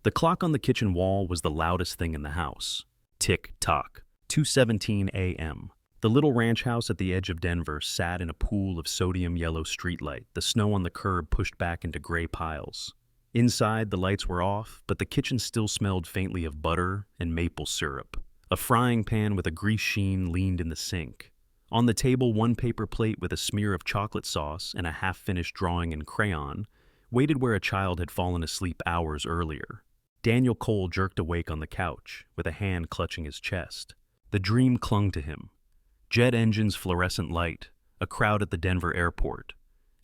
The clock on the kitchen wall was the loudest thing in the house. Tick-tock. 2:17 a.m. The little ranch house at the edge of Denver sat in a pool of sodium-yellow streetlight, the snow on the curb pushed back into gray piles. Inside, the lights were off, but the kitchen still smelled faintly of butter and maple syrup. A frying pan with a grease sheen leaned in the sink. On the table, one paper plate with a smear of chocolate sauce and a half-finished drawing in crayon waited where a child had fallen asleep hours earlier. Daniel Cole jerked awake on the couch, with a hand clutching his chest. The dream clung to him. Jet engines' fluorescent light, a crowd at the Denver airport,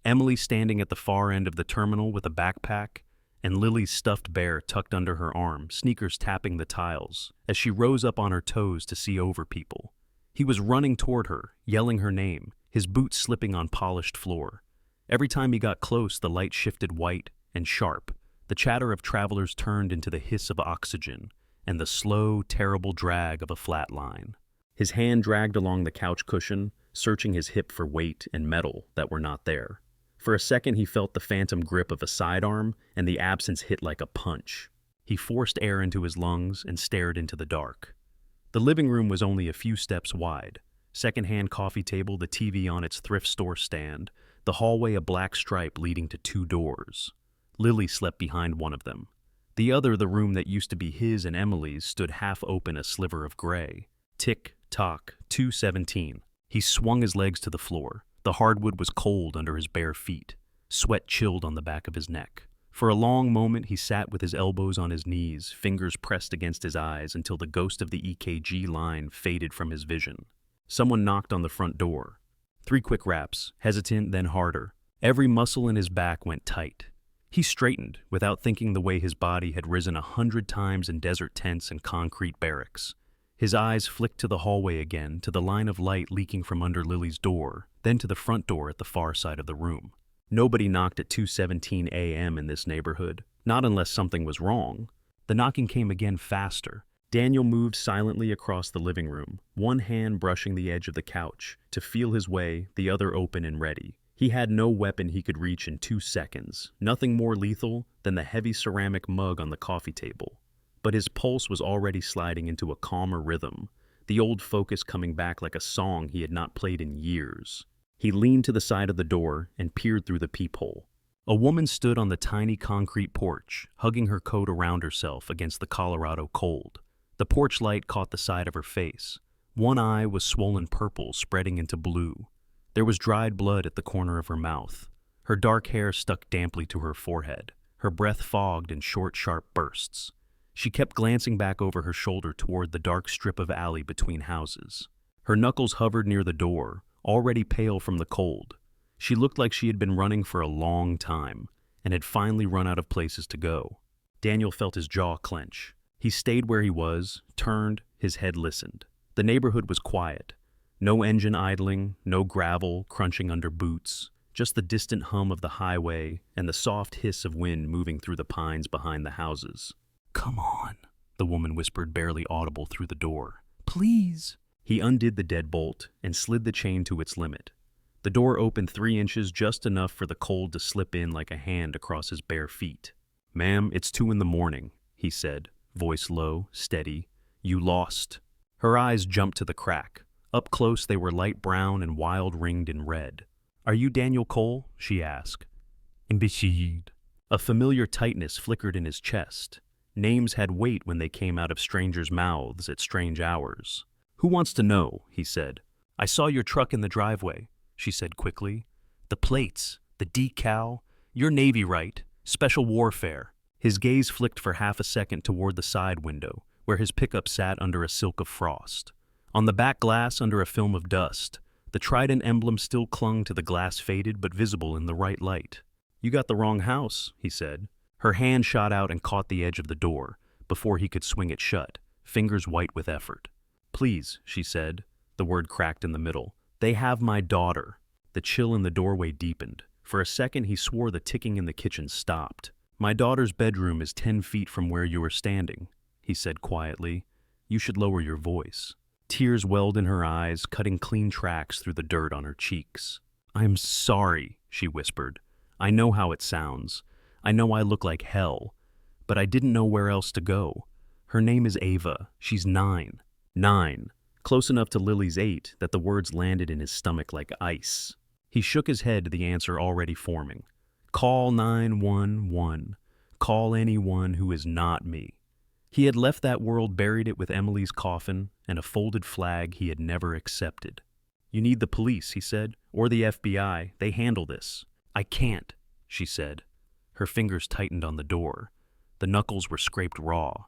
Emily standing at the far end of the terminal with a backpack, and Lily's stuffed bear tucked under her arm, sneakers tapping the tiles, as she rose up on her toes to see over people. He was running toward her, yelling her name, his boots slipping on polished floor. Every time he got close, the light shifted white and sharp. The chatter of travelers turned into the hiss of oxygen and the slow, terrible drag of a flat line. His hand dragged along the couch cushion, searching his hip for weight and metal that were not there. For a second, he felt the phantom grip of a sidearm, and the absence hit like a punch. He forced air into his lungs and stared into the dark. The living room was only a few steps wide. Second-hand coffee table, the TV on its thrift store stand, the hallway a black stripe leading to two doors. Lily slept behind one of them. The other, the room that used to be his and Emily's, stood half open, a sliver of gray. Tick-tock, 2:17. He swung his legs to the floor. The hardwood was cold under his bare feet. Sweat chilled on the back of his neck. For a long moment, he sat with his elbows on his knees, fingers pressed against his eyes until the ghost of the EKG line faded from his vision. Someone knocked on the front door. 3 quick raps, hesitant, then harder. Every muscle in his back went tight. He straightened, without thinking the way his body had risen 100 times in desert tents and concrete barracks. His eyes flicked to the hallway again, to the line of light leaking from under Lily's door, then to the front door at the far side of the room. Nobody knocked at 2:17 a.m. in this neighborhood, not unless something was wrong. The knocking came again faster. Daniel moved silently across the living room, one hand brushing the edge of the couch, to feel his way, the other open and ready. He had no weapon he could reach in 2 seconds, nothing more lethal than the heavy ceramic mug on the coffee table. But his pulse was already sliding into a calmer rhythm, the old focus coming back like a song he had not played in years. He leaned to the side of the door and peered through the peephole. A woman stood on the tiny concrete porch, hugging her coat around herself against the Colorado cold. The porch light caught the side of her face. One eye was swollen purple, spreading into blue. There was dried blood at the corner of her mouth. Her dark hair stuck damply to her forehead, her breath fogged in short, sharp bursts. She kept glancing back over her shoulder toward the dark strip of alley between houses. Her knuckles hovered near the door, already pale from the cold. She looked like she had been running for a long time, and had finally run out of places to go. Daniel felt his jaw clench. He stayed where he was, turned, his head listened. The neighborhood was quiet. No engine idling, no gravel crunching under boots, just the distant hum of the highway and the soft hiss of wind moving through the pines behind the houses. "Come on," the woman whispered, barely audible through the door. "Please." He undid the deadbolt and slid the chain to its limit. The door opened 3 inches, just enough for the cold to slip in like a hand across his bare feet. "Ma'am, it's 2 in the morning, he said, voice low, steady. "You lost." Her eyes jumped to the crack. Up close, they were light brown and wild-ringed in red. "Are you Daniel Cole?" she asked. "Imbecile." A familiar tightness flickered in his chest. Names had weight when they came out of strangers' mouths at strange hours. "Who wants to know?" he said. "I saw your truck in the driveway," she said quickly. "The plates, the decal, you're Navy, right? Special warfare." His gaze flicked for half a second toward the side window, where his pickup sat under a silk of frost. On the back glass, under a film of dust, the Trident emblem still clung to the glass, faded but visible in the right light. "You got the wrong house," he said. Her hand shot out and caught the edge of the door, before he could swing it shut, fingers white with effort. "Please," she said. The word cracked in the middle. "They have my daughter." The chill in the doorway deepened. For a second, he swore the ticking in the kitchen stopped. "My daughter's bedroom is 10 feet from where you are standing," he said quietly. "You should lower your voice." Tears welled in her eyes, cutting clean tracks through the dirt on her cheeks. "I'm sorry," she whispered. "I know how it sounds. I know I look like hell. but I didn't know where else to go. Her name is Ava. She's 9. 9. Close enough to Lily's 8 that the words landed in his stomach like ice. He shook his head, the answer already forming. Call 911. Call anyone who is not me. He had left that world, buried it with Emily's coffin and a folded flag he had never accepted. You need the police, he said, or the FBI. They handle this. I can't, she said. Her fingers tightened on the door. The knuckles were scraped raw.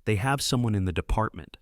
They have someone in the department.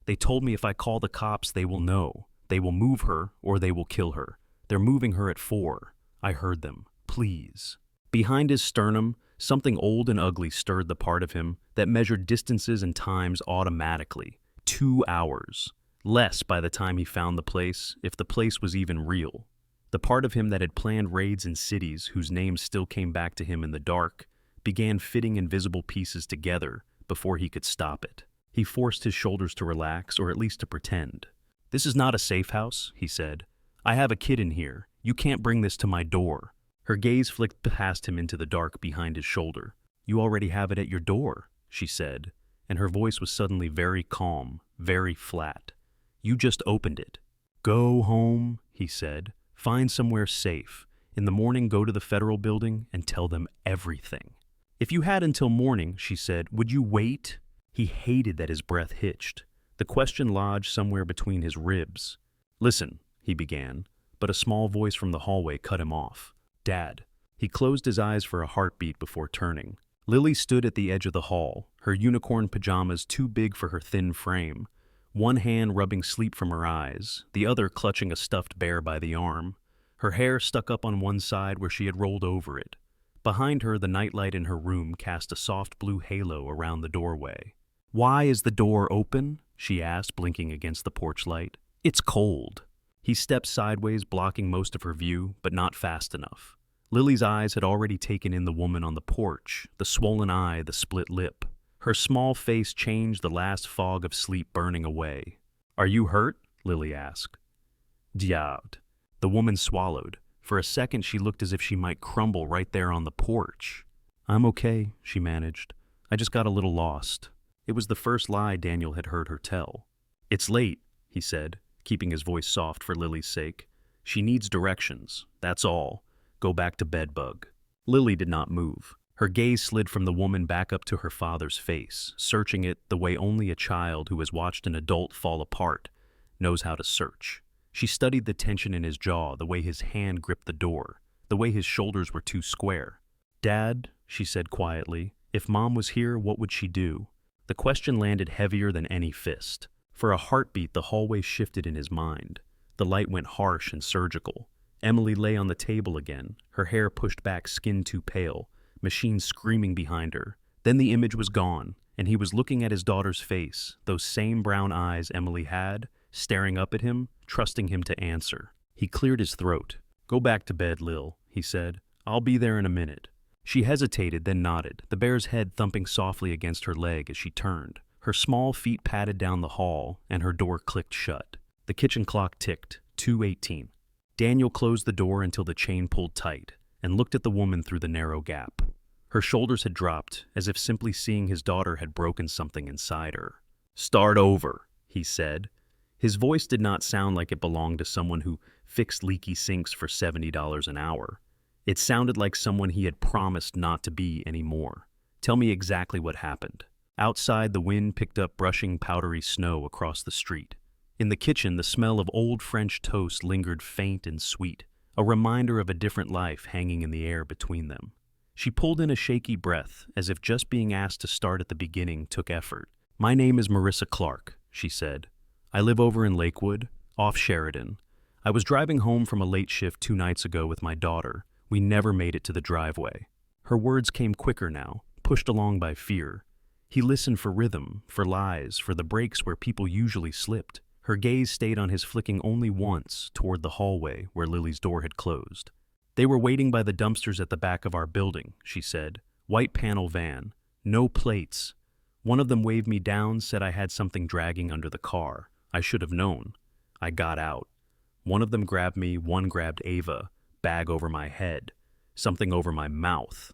They told me if I call the cops, they will know. They will move her or they will kill her. They're moving her at 4. I heard them. Please. Behind his sternum, something old and ugly stirred the part of him that measured distances and times automatically. 2 hours. Less by the time he found the place, if the place was even real. The part of him that had planned raids in cities whose names still came back to him in the dark began fitting invisible pieces together before he could stop it. He forced his shoulders to relax, or at least to pretend. This is not a safe house, he said. I have a kid in here. You can't bring this to my door. Her gaze flicked past him into the dark behind his shoulder. You already have it at your door, she said, and her voice was suddenly very calm, very flat. You just opened it. Go home, he said. Find somewhere safe. In the morning, go to the federal building and tell them everything. If you had until morning, she said, would you wait? He hated that his breath hitched. The question lodged somewhere between his ribs. Listen, he began, but a small voice from the hallway cut him off. Dad. He closed his eyes for a heartbeat before turning. Lily stood at the edge of the hall, her unicorn pajamas too big for her thin frame, one hand rubbing sleep from her eyes, the other clutching a stuffed bear by the arm. Her hair stuck up on one side where she had rolled over it. Behind her, the nightlight in her room cast a soft blue halo around the doorway. Why is the door open? She asked, blinking against the porch light. It's cold. He stepped sideways, blocking most of her view, but not fast enough. Lily's eyes had already taken in the woman on the porch, the swollen eye, the split lip. Her small face changed, the last fog of sleep burning away. Are you hurt? Lily asked. Diabd. The woman swallowed. For a second, she looked as if she might crumble right there on the porch. I'm okay, she managed. I just got a little lost. It was the first lie Daniel had heard her tell. It's late, he said, keeping his voice soft for Lily's sake. She needs directions, that's all. Go back to bed, bug. Lily did not move. Her gaze slid from the woman back up to her father's face, searching it the way only a child who has watched an adult fall apart knows how to search. She studied the tension in his jaw, the way his hand gripped the door, the way his shoulders were too square. Dad, she said quietly, if Mom was here, what would she do? The question landed heavier than any fist. For a heartbeat, the hallway shifted in his mind. The light went harsh and surgical. Emily lay on the table again, her hair pushed back, skin too pale, machine screaming behind her. Then the image was gone, and he was looking at his daughter's face, those same brown eyes Emily had, staring up at him, trusting him to answer. He cleared his throat. Go back to bed, Lil, he said. I'll be there in a minute. She hesitated, then nodded, the bear's head thumping softly against her leg as she turned. Her small feet padded down the hall, and her door clicked shut. The kitchen clock ticked, 2:18. Daniel closed the door until the chain pulled tight, and looked at the woman through the narrow gap. Her shoulders had dropped, as if simply seeing his daughter had broken something inside her. Start over, he said. His voice did not sound like it belonged to someone who fixed leaky sinks for $70 an hour. It sounded like someone he had promised not to be anymore. Tell me exactly what happened. Outside, the wind picked up brushing powdery snow across the street. In the kitchen, the smell of old French toast lingered faint and sweet, a reminder of a different life hanging in the air between them. She pulled in a shaky breath, as if just being asked to start at the beginning took effort. My name is Marissa Clark, she said. I live over in Lakewood, off Sheridan. I was driving home from a late shift 2 nights ago with my daughter. We never made it to the driveway. Her words came quicker now, pushed along by fear. He listened for rhythm, for lies, for the breaks where people usually slipped. Her gaze stayed on his, flicking only once toward the hallway where Lily's door had closed. They were waiting by the dumpsters at the back of our building, she said. White panel van. No plates. One of them waved me down, said I had something dragging under the car. I should have known. I got out. One of them grabbed me, one grabbed Ava, bag over my head, something over my mouth.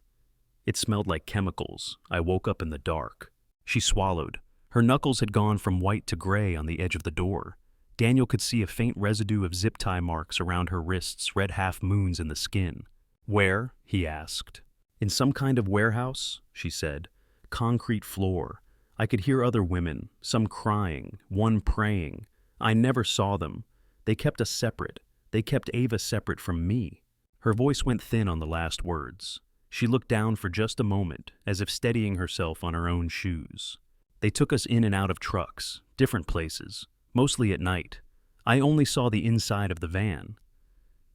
It smelled like chemicals. I woke up in the dark. She swallowed. Her knuckles had gone from white to gray on the edge of the door. Daniel could see a faint residue of zip tie marks around her wrists, red half-moons in the skin. Where? He asked. In some kind of warehouse, she said. Concrete floor. I could hear other women, some crying, one praying. I never saw them. They kept us separate. They kept Ava separate from me. Her voice went thin on the last words. She looked down for just a moment, as if steadying herself on her own shoes. They took us in and out of trucks, different places, mostly at night. I only saw the inside of the van.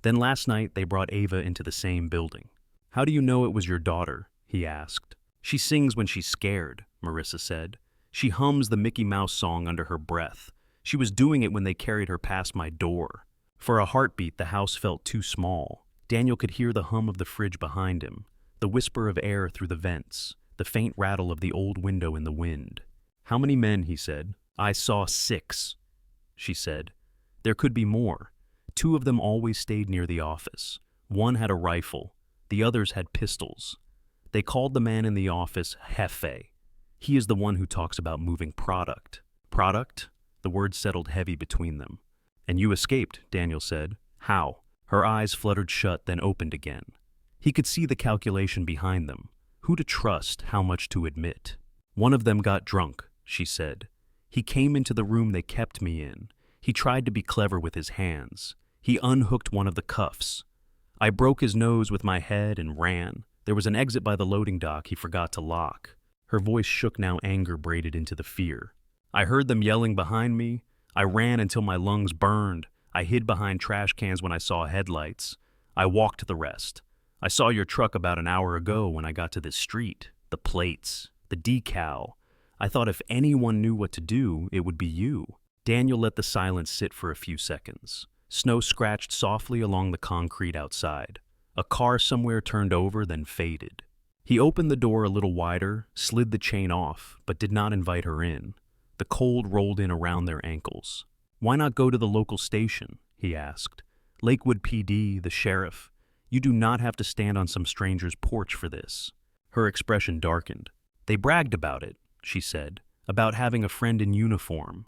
Then last night they brought Ava into the same building. How do you know it was your daughter? He asked. She sings when she's scared, Marissa said. She hums the Mickey Mouse song under her breath. She was doing it when they carried her past my door. For a heartbeat, the house felt too small. Daniel could hear the hum of the fridge behind him, the whisper of air through the vents, the faint rattle of the old window in the wind. How many men? He said. I saw 6, she said. There could be more. 2 of them always stayed near the office. One had a rifle. The others had pistols. They called the man in the office Jefe. He is the one who talks about moving product. Product? The word settled heavy between them. And you escaped, Daniel said. How? Her eyes fluttered shut, then opened again. He could see the calculation behind them. Who to trust, how much to admit. One of them got drunk, she said. He came into the room they kept me in. He tried to be clever with his hands. He unhooked one of the cuffs. I broke his nose with my head and ran. There was an exit by the loading dock he forgot to lock. Her voice shook now, anger braided into the fear. I heard them yelling behind me. I ran until my lungs burned. I hid behind trash cans when I saw headlights. I walked the rest. I saw your truck about an hour ago when I got to this street. The plates, the decal. I thought if anyone knew what to do, it would be you. Daniel let the silence sit for a few seconds. Snow scratched softly along the concrete outside. A car somewhere turned over, then faded. He opened the door a little wider, slid the chain off, but did not invite her in. The cold rolled in around their ankles. Why not go to the local station? He asked. Lakewood PD, the sheriff. You do not have to stand on some stranger's porch for this. Her expression darkened. They bragged about it, she said, about having a friend in uniform.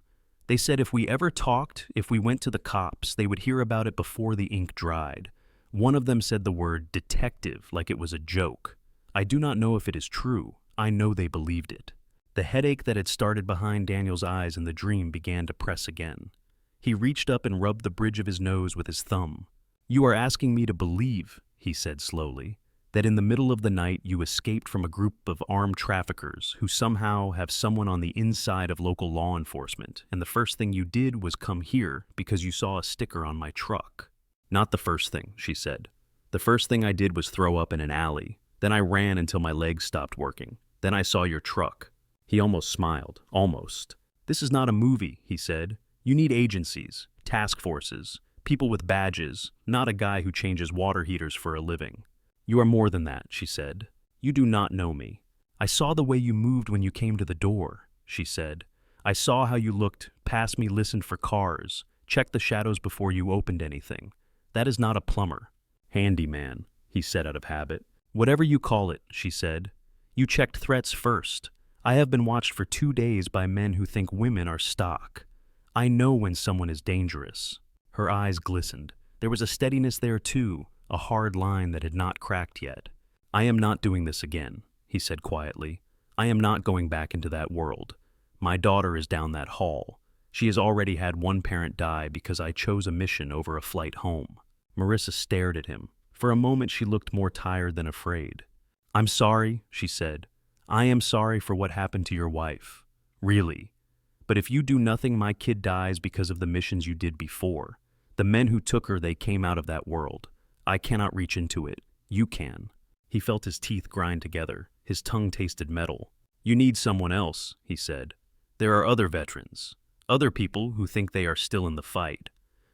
They said if we ever talked, if we went to the cops, they would hear about it before the ink dried. One of them said the word detective like it was a joke. I do not know if it is true. I know they believed it. The headache that had started behind Daniel's eyes in the dream began to press again. He reached up and rubbed the bridge of his nose with his thumb. You are asking me to believe, he said slowly, that in the middle of the night you escaped from a group of armed traffickers who somehow have someone on the inside of local law enforcement, and the first thing you did was come here because you saw a sticker on my truck. Not the first thing, she said. The first thing I did was throw up in an alley. Then I ran until my legs stopped working. Then I saw your truck. He almost smiled. Almost. This is not a movie, he said. You need agencies, task forces, people with badges, not a guy who changes water heaters for a living. You are more than that, she said. You do not know me. I saw the way you moved when you came to the door, she said. I saw how you looked, past me, listened for cars, checked the shadows before you opened anything. That is not a plumber. Handyman, he said out of habit. Whatever you call it, she said. You checked threats first. I have been watched for 2 days by men who think women are stock. I know when someone is dangerous. Her eyes glistened. There was a steadiness there too, a hard line that had not cracked yet. I am not doing this again, he said quietly. I am not going back into that world. My daughter is down that hall. She has already had one parent die because I chose a mission over a flight home. Marissa stared at him. For a moment she looked more tired than afraid. I'm sorry, she said. I am sorry for what happened to your wife. Really. But if you do nothing, my kid dies because of the missions you did before. The men who took her, they came out of that world. I cannot reach into it. You can. He felt his teeth grind together. His tongue tasted metal. You need someone else, he said. There are other veterans. Other people who think they are still in the fight.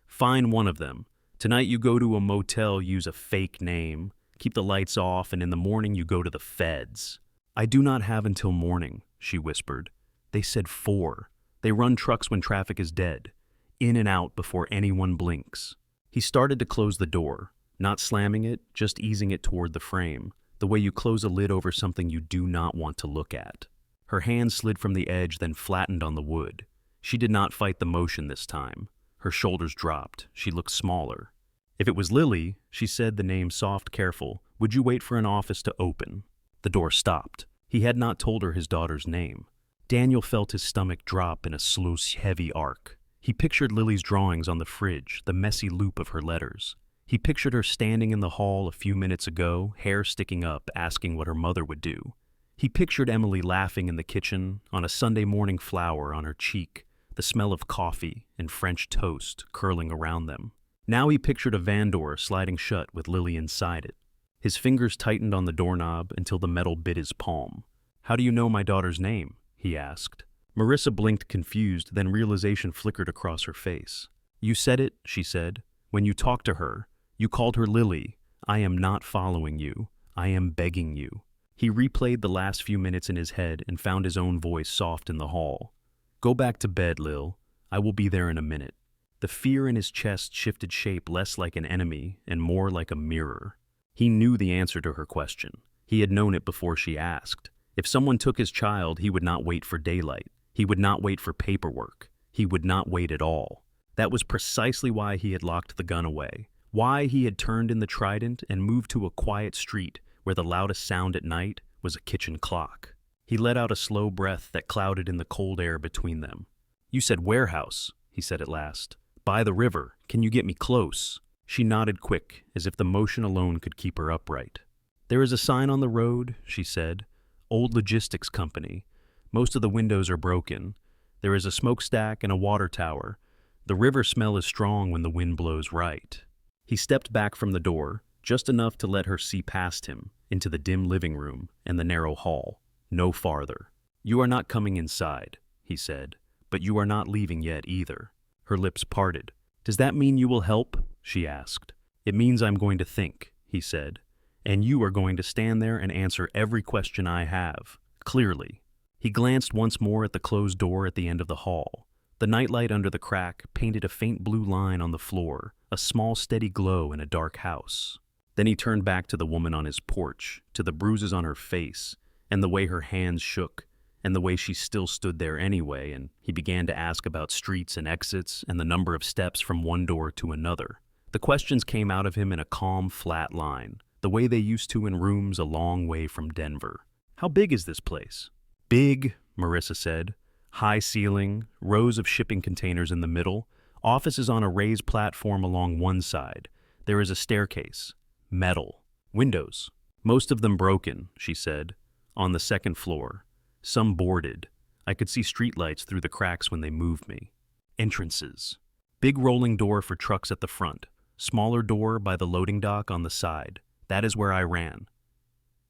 Find one of them. Tonight you go to a motel, use a fake name, keep the lights off, and in the morning you go to the feds. I do not have until morning, she whispered. They said 4. They run trucks when traffic is dead. In and out before anyone blinks. He started to close the door, not slamming it, just easing it toward the frame. The way you close a lid over something you do not want to look at. Her hand slid from the edge, then flattened on the wood. She did not fight the motion this time. Her shoulders dropped. She looked smaller. If it was Lily, she said, the name soft, careful, would you wait for an office to open? The door stopped. He had not told her his daughter's name. Daniel felt his stomach drop in a slow, heavy arc. He pictured Lily's drawings on the fridge, the messy loop of her letters. He pictured her standing in the hall a few minutes ago, hair sticking up, asking what her mother would do. He pictured Emily laughing in the kitchen, on a Sunday morning flower on her cheek, the smell of coffee and French toast curling around them. Now he pictured a van door sliding shut with Lily inside it. His fingers tightened on the doorknob until the metal bit his palm. "How do you know my daughter's name?" he asked. Marissa blinked confused, then realization flickered across her face. "You said it," she said. "When you talked to her, you called her Lily. I am not following you. I am begging you." He replayed the last few minutes in his head and found his own voice soft in the hall. "Go back to bed, Lil. I will be there in a minute." The fear in his chest shifted shape, less like an enemy and more like a mirror. He knew the answer to her question. He had known it before she asked. If someone took his child, he would not wait for daylight. He would not wait for paperwork. He would not wait at all. That was precisely why he had locked the gun away. Why he had turned in the Trident and moved to a quiet street where the loudest sound at night was a kitchen clock. He let out a slow breath that clouded in the cold air between them. "You said warehouse," he said at last. "By the river. Can you get me close?" She nodded quick, as if the motion alone could keep her upright. "There is a sign on the road," she said. "Old logistics company. Most of the windows are broken. There is a smokestack and a water tower. The river smell is strong when the wind blows right." He stepped back from the door, just enough to let her see past him, into the dim living room and the narrow hall. No farther. "You are not coming inside," he said, "but you are not leaving yet either." Her lips parted. "Does that mean you will help?" she asked. "It means I'm going to think," he said, "and you are going to stand there and answer every question I have, clearly." He glanced once more at the closed door at the end of the hall. The nightlight under the crack painted a faint blue line on the floor, a small steady glow in a dark house. Then he turned back to the woman on his porch, to the bruises on her face, and the way her hands shook, and the way she still stood there anyway, and he began to ask about streets and exits and the number of steps from one door to another. The questions came out of him in a calm, flat line, the way they used to in rooms a long way from Denver. "How big is this place?" "Big," Marissa said. "High ceiling, rows of shipping containers in the middle, offices on a raised platform along one side. There is a staircase. Metal. Windows. Most of them broken," she said. "On the second floor. Some boarded. I could see streetlights through the cracks when they moved me. Entrances. Big rolling door for trucks at the front. Smaller door by the loading dock on the side. That is where I ran.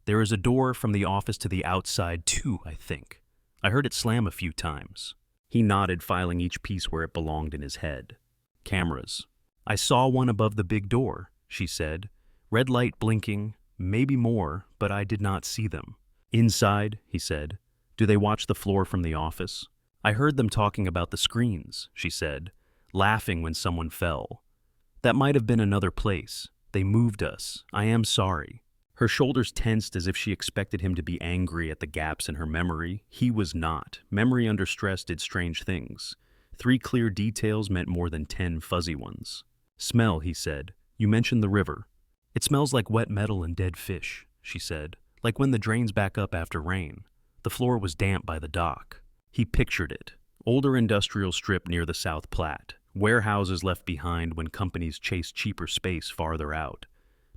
There is a door from the office to the outside too, I think. I heard it slam a few times." He nodded, filing each piece where it belonged in his head. "Cameras. I saw one above the big door," she said. "Red light blinking, maybe more, but I did not see them." "Inside," he said. "Do they watch the floor from the office?" "I heard them talking about the screens," she said, "laughing when someone fell. That might have been another place. They moved us. I am sorry." Her shoulders tensed as if she expected him to be angry at the gaps in her memory. He was not. Memory under stress did strange things. 3 clear details meant more than 10 fuzzy ones. "Smell," he said. "You mentioned the river." "It smells like wet metal and dead fish," she said, "like when the drains back up after rain. The floor was damp by the dock." He pictured it. Older industrial strip near the South Platte. Warehouses left behind when companies chased cheaper space farther out.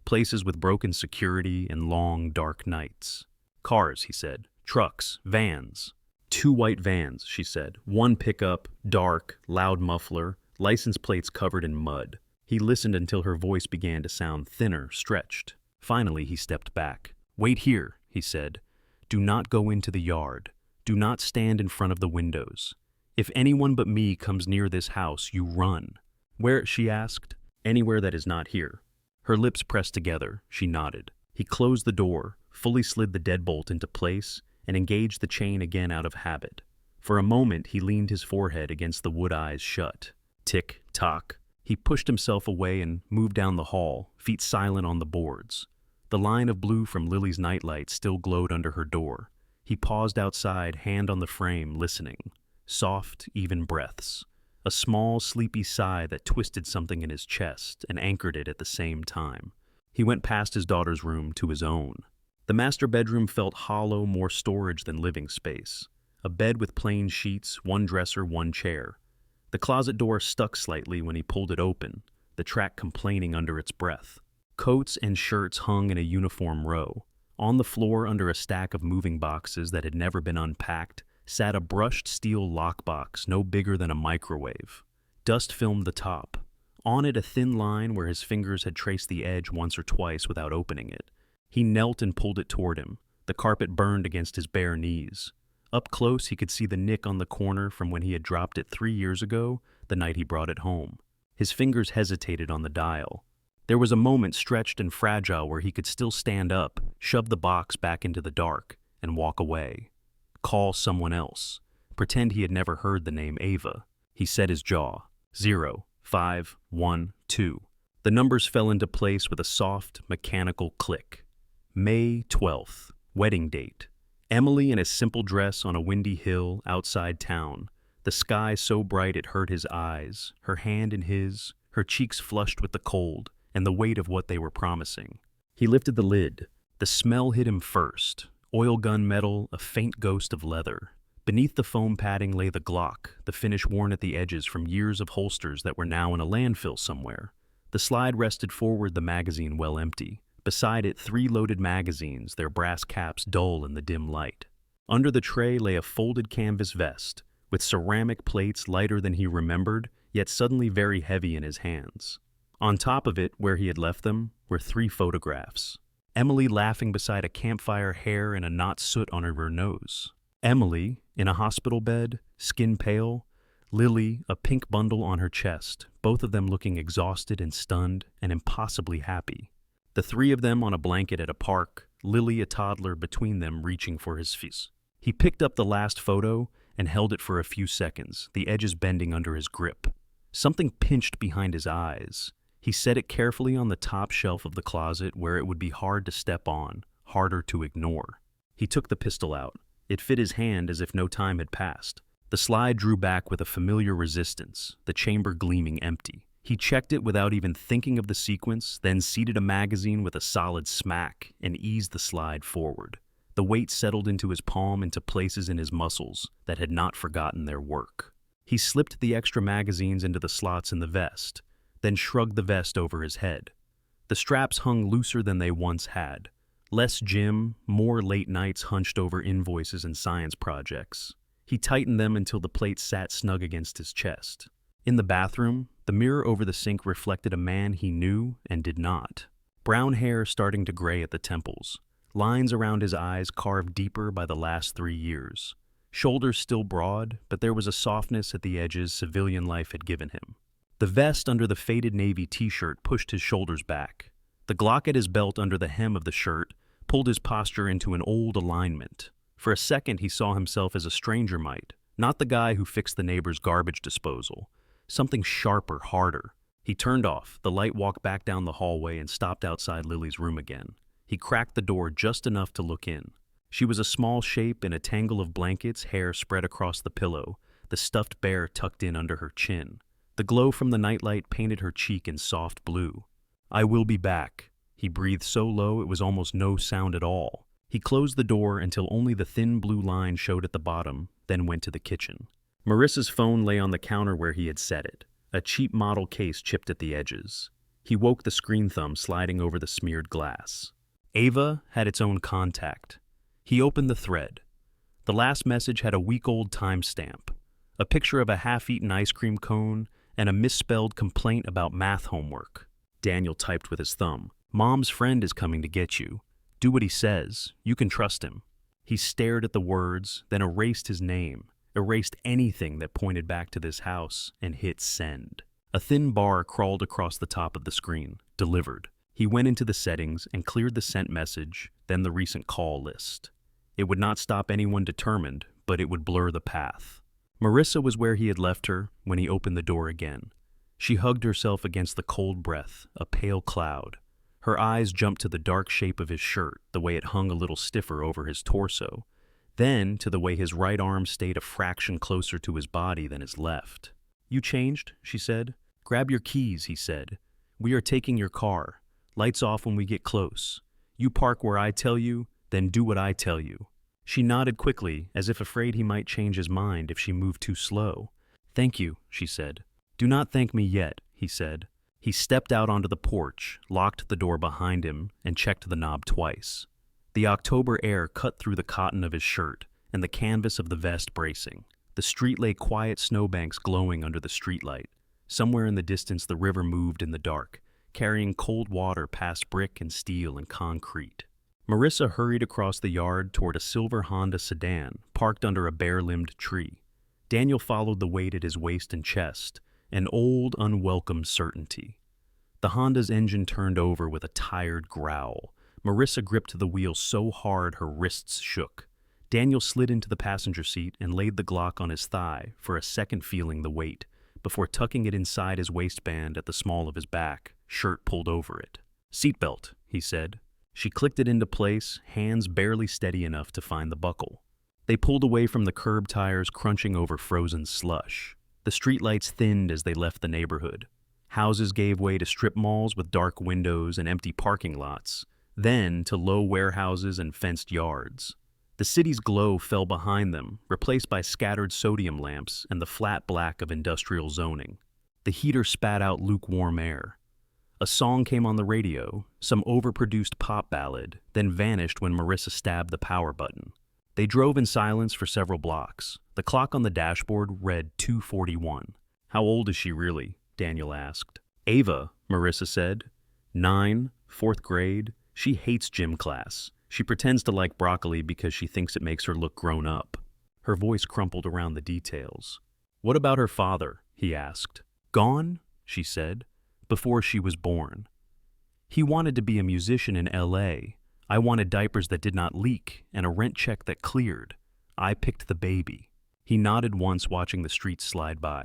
Places with broken security and long, dark nights. "Cars," he said. "Trucks. Vans." 2 white vans, she said. 1 pickup, dark, loud muffler, license plates covered in mud. He listened until her voice began to sound thinner, stretched. Finally, he stepped back. "Wait here," he said. "Do not go into the yard. Do not stand in front of the windows. If anyone but me comes near this house, you run." "Where?" she asked. "Anywhere that is not here." Her lips pressed together. She nodded. He closed the door, fully slid the deadbolt into place, and engaged the chain again out of habit. For a moment, he leaned his forehead against the wood eyes shut. Tick, tock. He pushed himself away and moved down the hall, feet silent on the boards. The line of blue from Lily's nightlight still glowed under her door. He paused outside, hand on the frame, listening. Soft, even breaths. A small, sleepy sigh that twisted something in his chest and anchored it at the same time. He went past his daughter's room to his own. The master bedroom felt hollow, more storage than living space. A bed with plain sheets, one dresser, one chair. The closet door stuck slightly when he pulled it open, the track complaining under its breath. Coats and shirts hung in a uniform row. On the floor, under a stack of moving boxes that had never been unpacked, sat a brushed steel lockbox no bigger than a microwave. Dust filmed the top. On it, a thin line where his fingers had traced the edge once or twice without opening it. He knelt and pulled it toward him. The carpet burned against his bare knees. Up close, he could see the nick on the corner from when he had dropped it 3 years ago, the night he brought it home. His fingers hesitated on the dial. There was a moment stretched and fragile where he could still stand up, shove the box back into the dark, and walk away. Call someone else. Pretend he had never heard the name Ava. He set his jaw. 0, 5, 1, 2. The numbers fell into place with a soft, mechanical click. May 12th. Wedding date. Emily in a simple dress on a windy hill outside town. The sky so bright it hurt his eyes, her hand in his, her cheeks flushed with the cold and the weight of what they were promising. He lifted the lid. The smell hit him first. Oil gun metal, a faint ghost of leather. Beneath the foam padding lay the Glock, the finish worn at the edges from years of holsters that were now in a landfill somewhere. The slide rested forward, the magazine well empty. Beside it, 3 loaded magazines, their brass caps dull in the dim light. Under the tray lay a folded canvas vest, with ceramic plates lighter than he remembered, yet suddenly very heavy in his hands. On top of it, where he had left them, were 3 photographs. Emily laughing beside a campfire, hair and a knot soot on her nose. Emily, in a hospital bed, skin pale. Lily, a pink bundle on her chest, both of them looking exhausted and stunned and impossibly happy. The 3 of them on a blanket at a park, Lily a toddler between them reaching for his fist. He picked up the last photo and held it for a few seconds, the edges bending under his grip. Something pinched behind his eyes. He set it carefully on the top shelf of the closet where it would be hard to step on, harder to ignore. He took the pistol out. It fit his hand as if no time had passed. The slide drew back with a familiar resistance, the chamber gleaming empty. He checked it without even thinking of the sequence, then seated a magazine with a solid smack and eased the slide forward. The weight settled into his palm, into places in his muscles that had not forgotten their work. He slipped the extra magazines into the slots in the vest, then shrugged the vest over his head. The straps hung looser than they once had. Less gym, more late nights hunched over invoices and science projects. He tightened them until the plates sat snug against his chest. In the bathroom, the mirror over the sink reflected a man he knew and did not. Brown hair starting to gray at the temples. Lines around his eyes carved deeper by the last 3 years. Shoulders still broad, but there was a softness at the edges civilian life had given him. The vest under the faded navy t-shirt pushed his shoulders back. The Glock at his belt under the hem of the shirt pulled his posture into an old alignment. For a second he saw himself as a stranger might, not the guy who fixed the neighbor's garbage disposal. Something sharper, harder. He turned off, the light walked back down the hallway and stopped outside Lily's room again. He cracked the door just enough to look in. She was a small shape in a tangle of blankets, hair spread across the pillow, the stuffed bear tucked in under her chin. The glow from the nightlight painted her cheek in soft blue. "I will be back." He breathed so low it was almost no sound at all. He closed the door until only the thin blue line showed at the bottom, then went to the kitchen. Marissa's phone lay on the counter where he had set it, a cheap model case chipped at the edges. He woke the screen thumb sliding over the smeared glass. Ava had its own contact. He opened the thread. The last message had a week-old timestamp, a picture of a half-eaten ice cream cone, and a misspelled complaint about math homework. Daniel typed with his thumb. "Mom's friend is coming to get you. Do what he says. You can trust him." He stared at the words, then erased his name, erased anything that pointed back to this house, and hit send. A thin bar crawled across the top of the screen. Delivered. He went into the settings and cleared the sent message, then the recent call list. It would not stop anyone determined, but it would blur the path. Marissa was where he had left her when he opened the door again. She hugged herself against the cold breath, a pale cloud. Her eyes jumped to the dark shape of his shirt, the way it hung a little stiffer over his torso, then to the way his right arm stayed a fraction closer to his body than his left. "You changed?" she said. "Grab your keys," he said. "We are taking your car. Lights off when we get close. You park where I tell you, then do what I tell you." She nodded quickly, as if afraid he might change his mind if she moved too slow. "Thank you," she said. "Do not thank me yet," he said. He stepped out onto the porch, locked the door behind him, and checked the knob twice. The October air cut through the cotton of his shirt and the canvas of the vest bracing. The street lay quiet snowbanks glowing under the streetlight. Somewhere in the distance the river moved in the dark, carrying cold water past brick and steel and concrete. Marissa hurried across the yard toward a silver Honda sedan parked under a bare-limbed tree. Daniel followed the weight at his waist and chest, an old, unwelcome certainty. The Honda's engine turned over with a tired growl. Marissa gripped the wheel so hard her wrists shook. Daniel slid into the passenger seat and laid the Glock on his thigh, for a second feeling the weight, before tucking it inside his waistband at the small of his back, shirt pulled over it. "Seatbelt," he said. She clicked it into place, hands barely steady enough to find the buckle. They pulled away from the curb tires crunching over frozen slush. The streetlights thinned as they left the neighborhood. Houses gave way to strip malls with dark windows and empty parking lots, then to low warehouses and fenced yards. The city's glow fell behind them, replaced by scattered sodium lamps and the flat black of industrial zoning. The heater spat out lukewarm air. A song came on the radio, some overproduced pop ballad, then vanished when Marissa stabbed the power button. They drove in silence for several blocks. The clock on the dashboard read 2:41. "How old is she really?" Daniel asked. "Ava," Marissa said. 9, 4th grade. She hates gym class. She pretends to like broccoli because she thinks it makes her look grown up. Her voice crumpled around the details. "What about her father?" he asked. "Gone," she said, "before she was born. He wanted to be a musician in LA. I wanted diapers that did not leak and a rent check that cleared. I picked the baby." He nodded once, watching the streets slide by.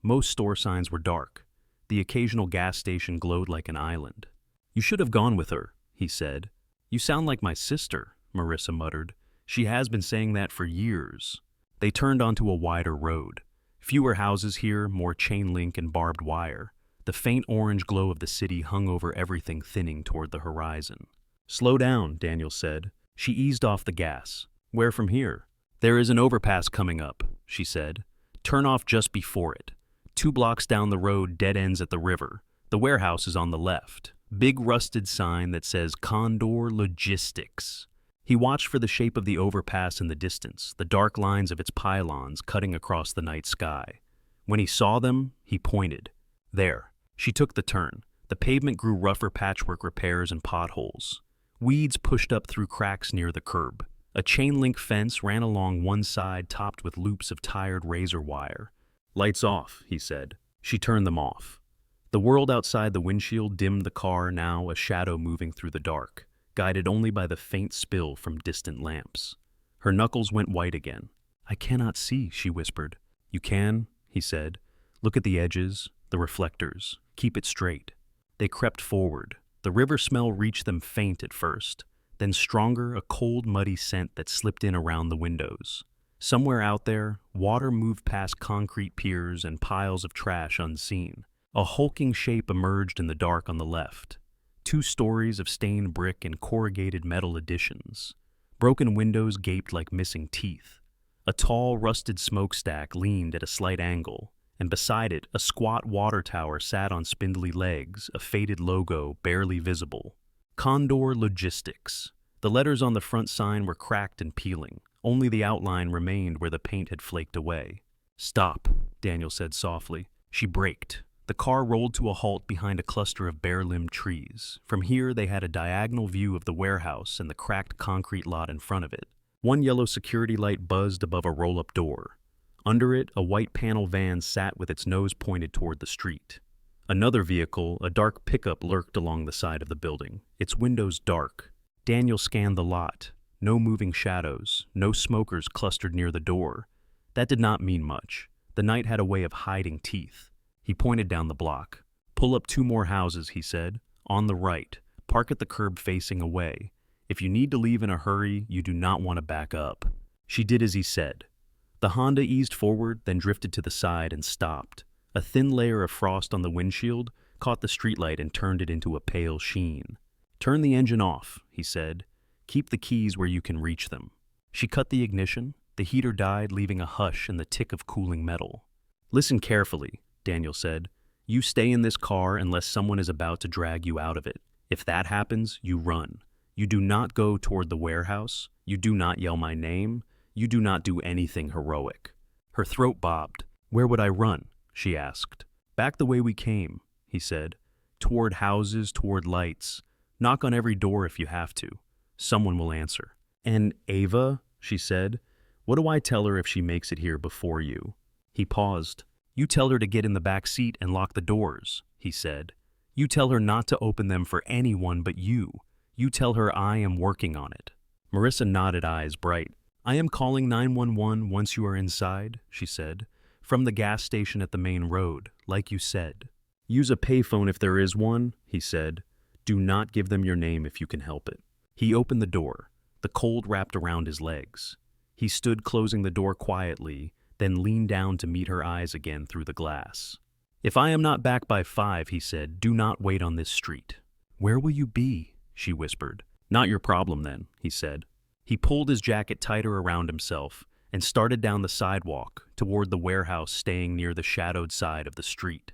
Most store signs were dark. The occasional gas station glowed like an island. "You should have gone with her," he said. "You sound like my sister," Marissa muttered. "She has been saying that for years." They turned onto a wider road. Fewer houses here, more chain link and barbed wire. The faint orange glow of the city hung over everything, thinning toward the horizon. "Slow down," Daniel said. She eased off the gas. "Where from here?" "There is an overpass coming up," she said. "Turn off just before it. 2 blocks down the road, dead ends at the river. The warehouse is on the left. Big rusted sign that says Condor Logistics." He watched for the shape of the overpass in the distance, the dark lines of its pylons cutting across the night sky. When he saw them, he pointed. There. She took the turn. The pavement grew rougher patchwork repairs and potholes. Weeds pushed up through cracks near the curb. A chain-link fence ran along one side, topped with loops of tired razor wire. "Lights off," he said. She turned them off. The world outside the windshield dimmed the car, now a shadow moving through the dark, guided only by the faint spill from distant lamps. Her knuckles went white again. "I cannot see," she whispered. "You can," he said. "Look at the edges, the reflectors. Keep it straight." They crept forward. The river smell reached them faint at first, then stronger, a cold, muddy scent that slipped in around the windows. Somewhere out there, water moved past concrete piers and piles of trash unseen. A hulking shape emerged in the dark on the left. 2 stories of stained brick and corrugated metal additions. Broken windows gaped like missing teeth. A tall, rusted smokestack leaned at a slight angle, and beside it, a squat water tower sat on spindly legs, a faded logo barely visible. Condor Logistics. The letters on the front sign were cracked and peeling. Only the outline remained where the paint had flaked away. "Stop," Daniel said softly. She braked. The car rolled to a halt behind a cluster of bare-limbed trees. From here, they had a diagonal view of the warehouse and the cracked concrete lot in front of it. One yellow security light buzzed above a roll-up door. Under it, a white panel van sat with its nose pointed toward the street. Another vehicle, a dark pickup, lurked along the side of the building, its windows dark. Daniel scanned the lot. No moving shadows, no smokers clustered near the door. That did not mean much. The night had a way of hiding teeth. He pointed down the block. "Pull up 2 more houses," he said. "On the right. Park at the curb facing away. If you need to leave in a hurry, you do not want to back up." She did as he said. The Honda eased forward, then drifted to the side and stopped. A thin layer of frost on the windshield caught the streetlight and turned it into a pale sheen. "Turn the engine off," he said. "Keep the keys where you can reach them." She cut the ignition. The heater died, leaving a hush and the tick of cooling metal. "Listen carefully," Daniel said. "You stay in this car unless someone is about to drag you out of it. If that happens, you run. You do not go toward the warehouse. You do not yell my name. You do not do anything heroic." Her throat bobbed. "Where would I run?" she asked. "Back the way we came," he said. "Toward houses, toward lights. Knock on every door if you have to. Someone will answer." "And Ava?" she said. "What do I tell her if she makes it here before you?" He paused. "You tell her to get in the back seat and lock the doors," he said. "You tell her not to open them for anyone but you. You tell her I am working on it." Marissa nodded, eyes bright. "I am calling 911 once you are inside," she said. "From the gas station at the main road, like you said." "Use a payphone if there is one," he said. "Do not give them your name if you can help it." He opened the door. The cold wrapped around his legs. He stood closing the door quietly, then leaned down to meet her eyes again through the glass. "If I am not back by 5, he said, "do not wait on this street." "Where will you be?" she whispered. "Not your problem then," he said. He pulled his jacket tighter around himself and started down the sidewalk toward the warehouse, staying near the shadowed side of the street.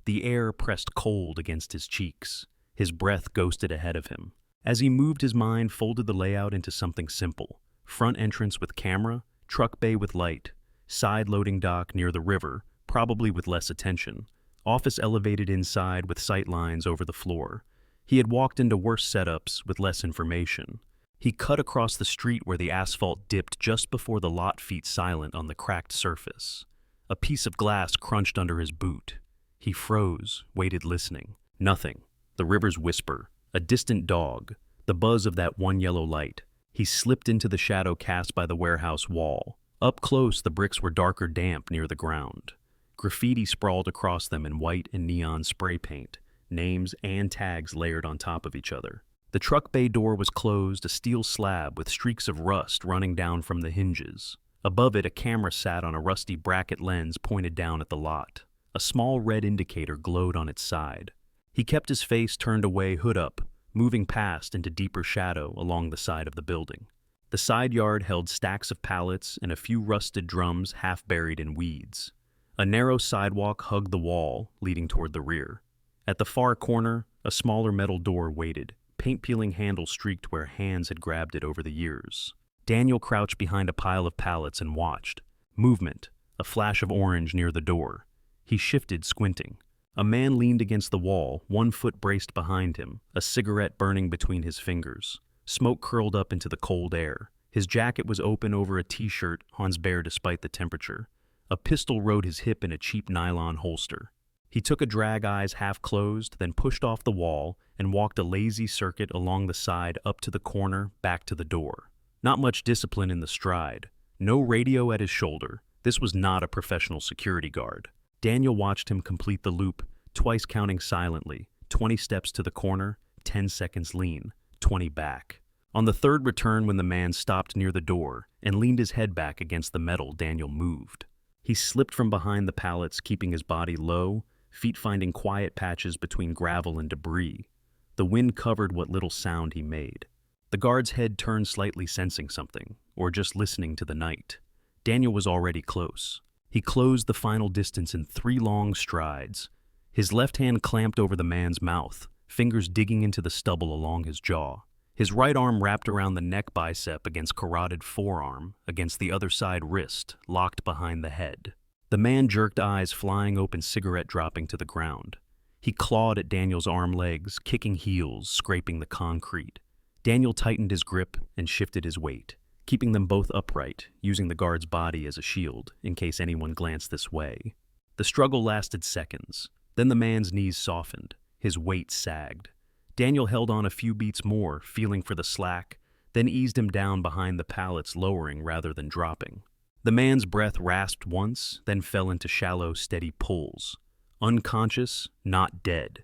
The air pressed cold against his cheeks. His breath ghosted ahead of him. As he moved, his mind folded the layout into something simple. Front entrance with camera, truck bay with light, side loading dock near the river, probably with less attention, office elevated inside with sight lines over the floor. He had walked into worse setups with less information. He cut across the street where the asphalt dipped just before the lot feet silent on the cracked surface. A piece of glass crunched under his boot. He froze, waited listening. Nothing. The river's whisper. A distant dog. The buzz of that one yellow light. He slipped into the shadow cast by the warehouse wall. Up close, the bricks were darker damp near the ground. Graffiti sprawled across them in white and neon spray paint, names and tags layered on top of each other. The truck bay door was closed, a steel slab with streaks of rust running down from the hinges. Above it, a camera sat on a rusty bracket lens pointed down at the lot. A small red indicator glowed on its side. He kept his face turned away, hood up, moving past into deeper shadow along the side of the building. The side yard held stacks of pallets and a few rusted drums half buried in weeds. A narrow sidewalk hugged the wall, leading toward the rear. At the far corner, a smaller metal door waited, paint-peeling handle streaked where hands had grabbed it over the years. Daniel crouched behind a pile of pallets and watched. Movement, a flash of orange near the door. He shifted, squinting. A man leaned against the wall, one foot braced behind him, a cigarette burning between his fingers. Smoke curled up into the cold air. His jacket was open over a t-shirt, Hans bare despite the temperature. A pistol rode his hip in a cheap nylon holster. He took a drag, eyes half closed, then pushed off the wall and walked a lazy circuit along the side up to the corner, back to the door. Not much discipline in the stride. No radio at his shoulder. This was not a professional security guard. Daniel watched him complete the loop, twice counting silently, 20 steps to the corner, 10 seconds lean, 20 back. On the third return, when the man stopped near the door and leaned his head back against the metal, Daniel moved. He slipped from behind the pallets, keeping his body low, feet finding quiet patches between gravel and debris. The wind covered what little sound he made. The guard's head turned slightly, sensing something, or just listening to the night. Daniel was already close. He closed the final distance in 3 long strides. His left hand clamped over the man's mouth, fingers digging into the stubble along his jaw. His right arm wrapped around the neck bicep against carotid forearm, against the other side wrist, locked behind the head. The man jerked, eyes flying open, cigarette dropping to the ground. He clawed at Daniel's arm legs, kicking heels, scraping the concrete. Daniel tightened his grip and shifted his weight, keeping them both upright, using the guard's body as a shield in case anyone glanced this way. The struggle lasted seconds. Then the man's knees softened. His weight sagged. Daniel held on a few beats more, feeling for the slack, then eased him down behind the pallets, lowering rather than dropping. The man's breath rasped once, then fell into shallow, steady pulls. Unconscious, not dead.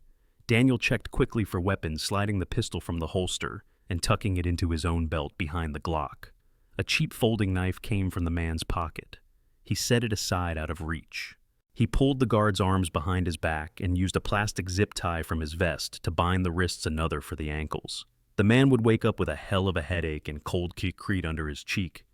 Daniel checked quickly for weapons, sliding the pistol from the holster and tucking it into his own belt behind the Glock. A cheap folding knife came from the man's pocket. He set it aside out of reach. He pulled the guard's arms behind his back and used a plastic zip tie from his vest to bind the wrists, another for the ankles. The man would wake up with a hell of a headache and cold concrete under his cheek.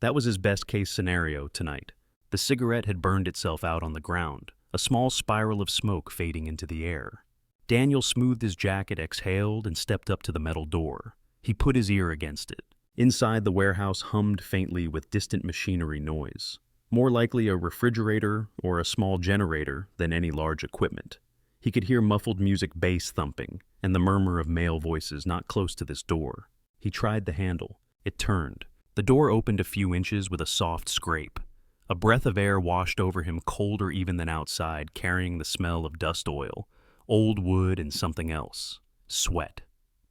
That was his best-case scenario tonight. The cigarette had burned itself out on the ground, a small spiral of smoke fading into the air. Daniel smoothed his jacket, exhaled, and stepped up to the metal door. He put his ear against it. Inside, the warehouse hummed faintly with distant machinery noise, more likely a refrigerator or a small generator than any large equipment. He could hear muffled music, bass thumping, and the murmur of male voices not close to this door. He tried the handle. It turned. The door opened a few inches with a soft scrape. A breath of air washed over him, colder even than outside, carrying the smell of dust oil, old wood, and something else. Sweat.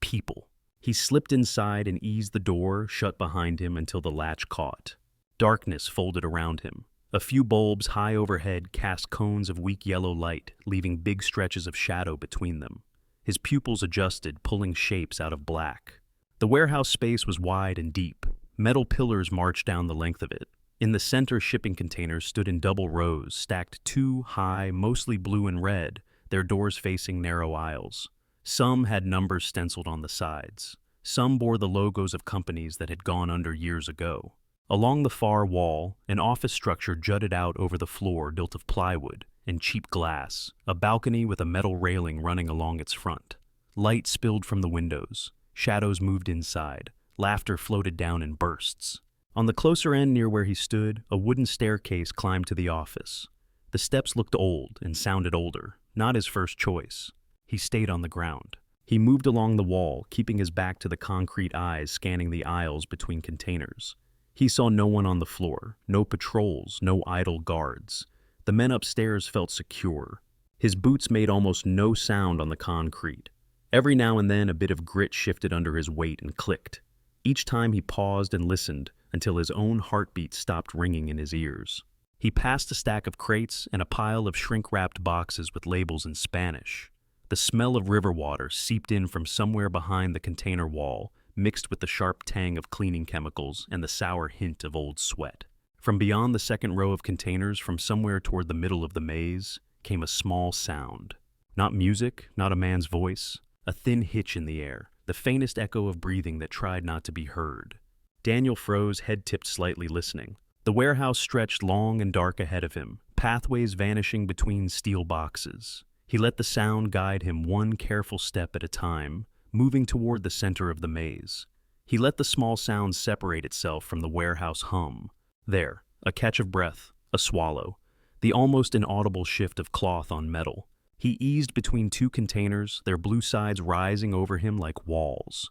People. He slipped inside and eased the door shut behind him until the latch caught. Darkness folded around him. A few bulbs high overhead cast cones of weak yellow light, leaving big stretches of shadow between them. His pupils adjusted, pulling shapes out of black. The warehouse space was wide and deep. Metal pillars marched down the length of it. In the center, shipping containers stood in double rows, stacked two high, mostly blue and red, their doors facing narrow aisles. Some had numbers stenciled on the sides. Some bore the logos of companies that had gone under years ago. Along the far wall, an office structure jutted out over the floor built of plywood and cheap glass, a balcony with a metal railing running along its front. Light spilled from the windows. Shadows moved inside. Laughter floated down in bursts. On the closer end, near where he stood, a wooden staircase climbed to the office. The steps looked old and sounded older, not his first choice. He stayed on the ground. He moved along the wall, keeping his back to the concrete eyes scanning the aisles between containers. He saw no one on the floor, no patrols, no idle guards. The men upstairs felt secure. His boots made almost no sound on the concrete. Every now and then a bit of grit shifted under his weight and clicked. Each time he paused and listened until his own heartbeat stopped ringing in his ears. He passed a stack of crates and a pile of shrink-wrapped boxes with labels in Spanish. The smell of river water seeped in from somewhere behind the container wall, mixed with the sharp tang of cleaning chemicals and the sour hint of old sweat. From beyond the second row of containers, from somewhere toward the middle of the maze, came a small sound. Not music, not a man's voice, a thin hitch in the air, the faintest echo of breathing that tried not to be heard. Daniel froze, head tipped slightly, listening. The warehouse stretched long and dark ahead of him, pathways vanishing between steel boxes. He let the sound guide him one careful step at a time, moving toward the center of the maze. He let the small sound separate itself from the warehouse hum. There, a catch of breath, a swallow, the almost inaudible shift of cloth on metal. He eased between two containers, their blue sides rising over him like walls.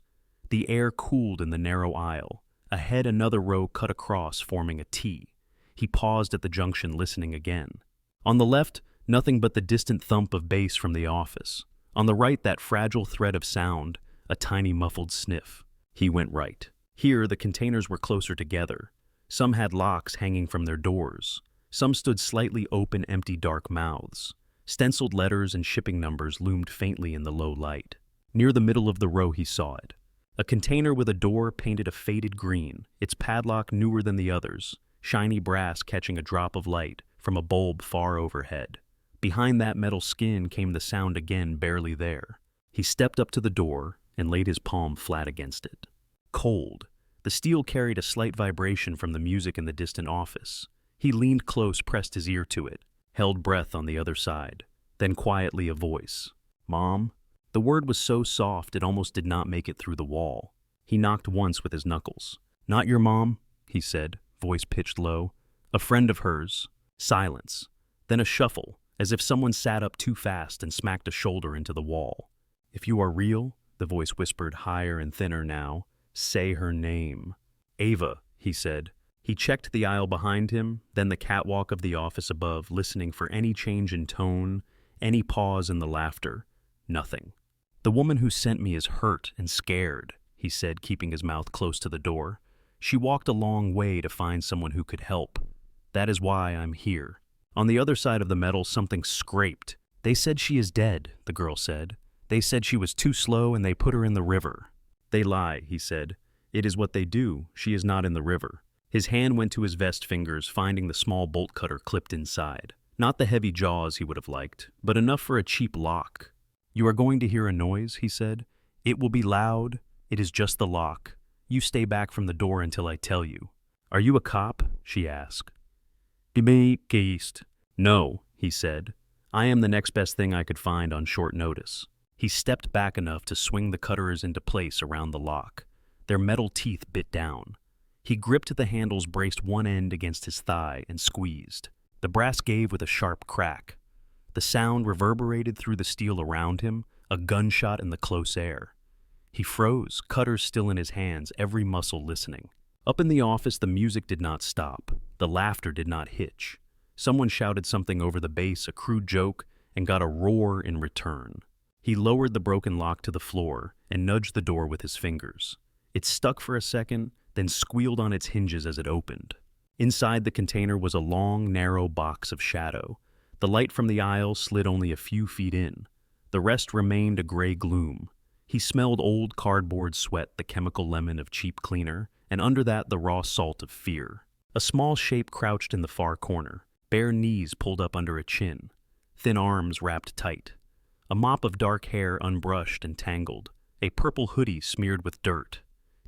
The air cooled in the narrow aisle. Ahead, another row cut across, forming a T. He paused at the junction, listening again. On the left, nothing but the distant thump of bass from the office. On the right, that fragile thread of sound, a tiny muffled sniff. He went right. Here, the containers were closer together. Some had locks hanging from their doors. Some stood slightly open, empty, dark mouths. Stenciled letters and shipping numbers loomed faintly in the low light. Near the middle of the row, he saw it. A container with a door painted a faded green, its padlock newer than the others, shiny brass catching a drop of light from a bulb far overhead. Behind that metal skin came the sound again, barely there. He stepped up to the door and laid his palm flat against it. Cold. The steel carried a slight vibration from the music in the distant office. He leaned close, pressed his ear to it, held breath on the other side. Then quietly a voice. "Mom?" The word was so soft it almost did not make it through the wall. He knocked once with his knuckles. "Not your mom?" he said, voice pitched low. "A friend of hers." Silence. Then a shuffle, as if someone sat up too fast and smacked a shoulder into the wall. "If you are real," the voice whispered, higher and thinner now, "say her name." "Ava," he said. He checked the aisle behind him, then the catwalk of the office above, listening for any change in tone, any pause in the laughter. Nothing. "The woman who sent me is hurt and scared," he said, keeping his mouth close to the door. "She walked a long way to find someone who could help. That is why I'm here." On the other side of the metal, something scraped. "They said she is dead," the girl said. They said she was too slow and they put her in the river. They lie, he said. It is what they do. She is not in the river. His hand went to his vest fingers, finding the small bolt cutter clipped inside. Not the heavy jaws he would have liked, but enough for a cheap lock. You are going to hear a noise, he said. It will be loud. It is just the lock. You stay back from the door until I tell you. Are you a cop? She asked. East. No, he said. I am the next best thing I could find on short notice. He stepped back enough to swing the cutters into place around the lock. Their metal teeth bit down. He gripped the handles, braced one end against his thigh, and squeezed. The brass gave with a sharp crack. The sound reverberated through the steel around him, a gunshot in the close air. He froze, cutters still in his hands, every muscle listening. Up in the office, the music did not stop. The laughter did not hitch. Someone shouted something over the bass, a crude joke, and got a roar in return. He lowered the broken lock to the floor and nudged the door with his fingers. It stuck for a second, then squealed on its hinges as it opened. Inside the container was a long, narrow box of shadow. The light from the aisle slid only a few feet in. The rest remained a gray gloom. He smelled old cardboard sweat, the chemical lemon of cheap cleaner, and under that the raw salt of fear. A small shape crouched in the far corner, bare knees pulled up under a chin, thin arms wrapped tight. A mop of dark hair unbrushed and tangled, a purple hoodie smeared with dirt,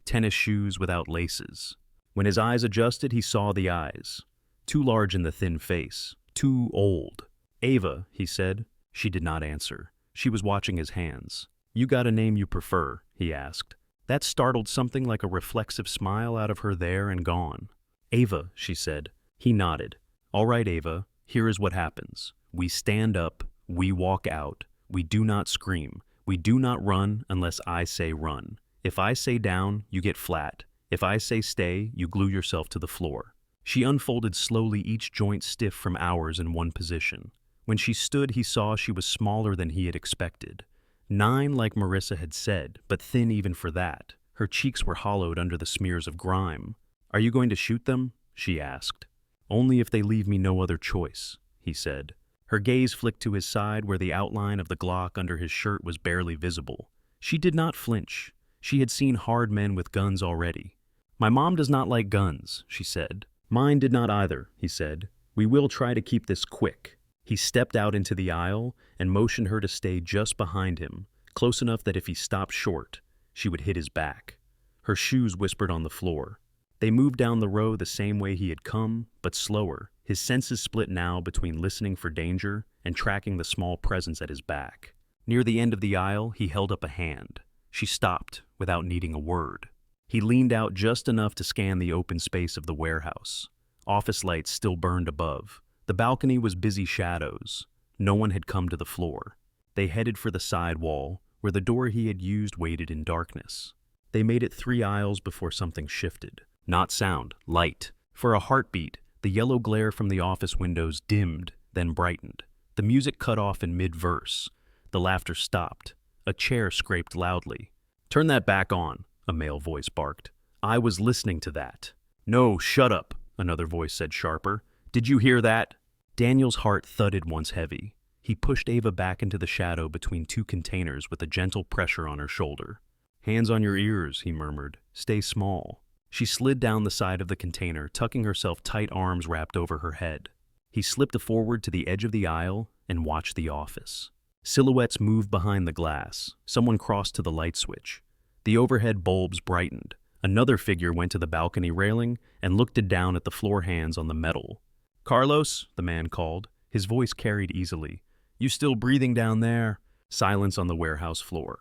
tennis shoes without laces. When his eyes adjusted, he saw the eyes, too large in the thin face, too old. Ava, he said. She did not answer. She was watching his hands. You got a name you prefer? He asked. That startled something like a reflexive smile out of her there and gone. Ava, she said. He nodded. All right, Ava, here is what happens. We stand up, we walk out, we do not scream, we do not run unless I say run. If I say down, you get flat. If I say stay, you glue yourself to the floor. She unfolded slowly, each joint stiff from hours in one position. When she stood, he saw she was smaller than he had expected. 9, like Marissa had said, but thin even for that. Her cheeks were hollowed under the smears of grime. Are you going to shoot them? She asked. Only if they leave me no other choice, he said. Her gaze flicked to his side where the outline of the Glock under his shirt was barely visible. She did not flinch. She had seen hard men with guns already. My mom does not like guns, she said. Mine did not either, he said. We will try to keep this quick. He stepped out into the aisle and motioned her to stay just behind him, close enough that if he stopped short, she would hit his back. Her shoes whispered on the floor. They moved down the row the same way he had come, but slower. His senses split now between listening for danger and tracking the small presence at his back. Near the end of the aisle, he held up a hand. She stopped without needing a word. He leaned out just enough to scan the open space of the warehouse. Office lights still burned above. The balcony was busy shadows. No one had come to the floor. They headed for the side wall, where the door he had used waited in darkness. They made it 3 aisles before something shifted. Not sound, light. For a heartbeat, the yellow glare from the office windows dimmed, then brightened. The music cut off in mid-verse. The laughter stopped. A chair scraped loudly. Turn that back on, a male voice barked. I was listening to that. No, shut up, another voice said sharper. Did you hear that? Daniel's heart thudded once heavy. He pushed Ava back into the shadow between 2 containers with a gentle pressure on her shoulder. Hands on your ears, he murmured. Stay small. She slid down the side of the container, tucking herself tight, arms wrapped over her head. He slipped forward to the edge of the aisle and watched the office. Silhouettes moved behind the glass. Someone crossed to the light switch. The overhead bulbs brightened. Another figure went to the balcony railing and looked down at the floor hands on the metal. Carlos, the man called. His voice carried easily. You still breathing down there? Silence on the warehouse floor.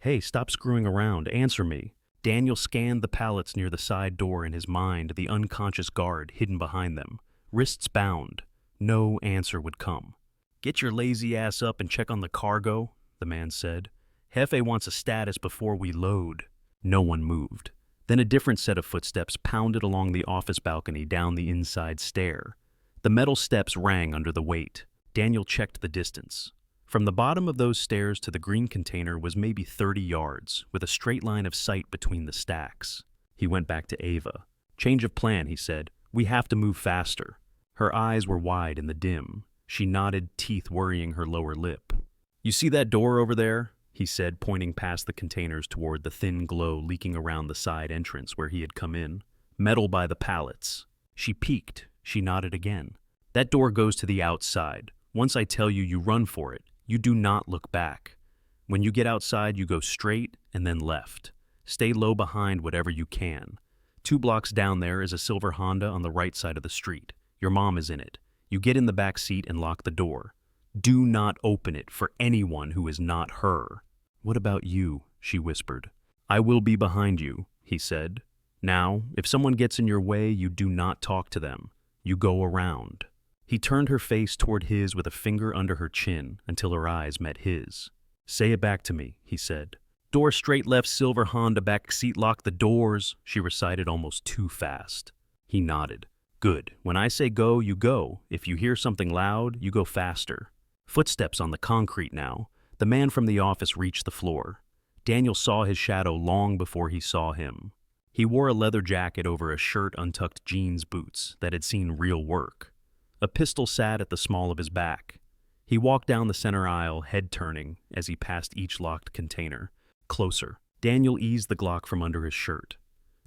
Hey, stop screwing around. Answer me. Daniel scanned the pallets near the side door in his mind, the unconscious guard hidden behind them. Wrists bound. No answer would come. Get your lazy ass up and check on the cargo, the man said. Jefe wants a status before we load. No one moved. Then a different set of footsteps pounded along the office balcony down the inside stair. The metal steps rang under the weight. Daniel checked the distance. From the bottom of those stairs to the green container was maybe 30 yards, with a straight line of sight between the stacks. He went back to Ava. Change of plan, he said. We have to move faster. Her eyes were wide in the dim. She nodded, teeth worrying her lower lip. You see that door over there? he said, pointing past the containers toward the thin glow leaking around the side entrance where he had come in. Metal by the pallets. She peeked. She nodded again. That door goes to the outside. Once I tell you, you run for it. You do not look back. When you get outside, you go straight and then left. Stay low behind whatever you can. 2 blocks down there is a silver Honda on the right side of the street. Your mom is in it. You get in the back seat and lock the door. Do not open it for anyone who is not her. What about you? She whispered. I will be behind you, he said. Now, if someone gets in your way, you do not talk to them. You go around. He turned her face toward his with a finger under her chin until her eyes met his. Say it back to me, he said. Door straight left, silver Honda, back seat, lock the doors, she recited almost too fast. He nodded. Good. When I say go, you go. If you hear something loud, you go faster. Footsteps on the concrete now. The man from the office reached the floor. Daniel saw his shadow long before he saw him. He wore a leather jacket over a shirt, untucked jeans boots that had seen real work. A pistol sat at the small of his back. He walked down the center aisle, head turning, as he passed each locked container. Closer. Daniel eased the Glock from under his shirt.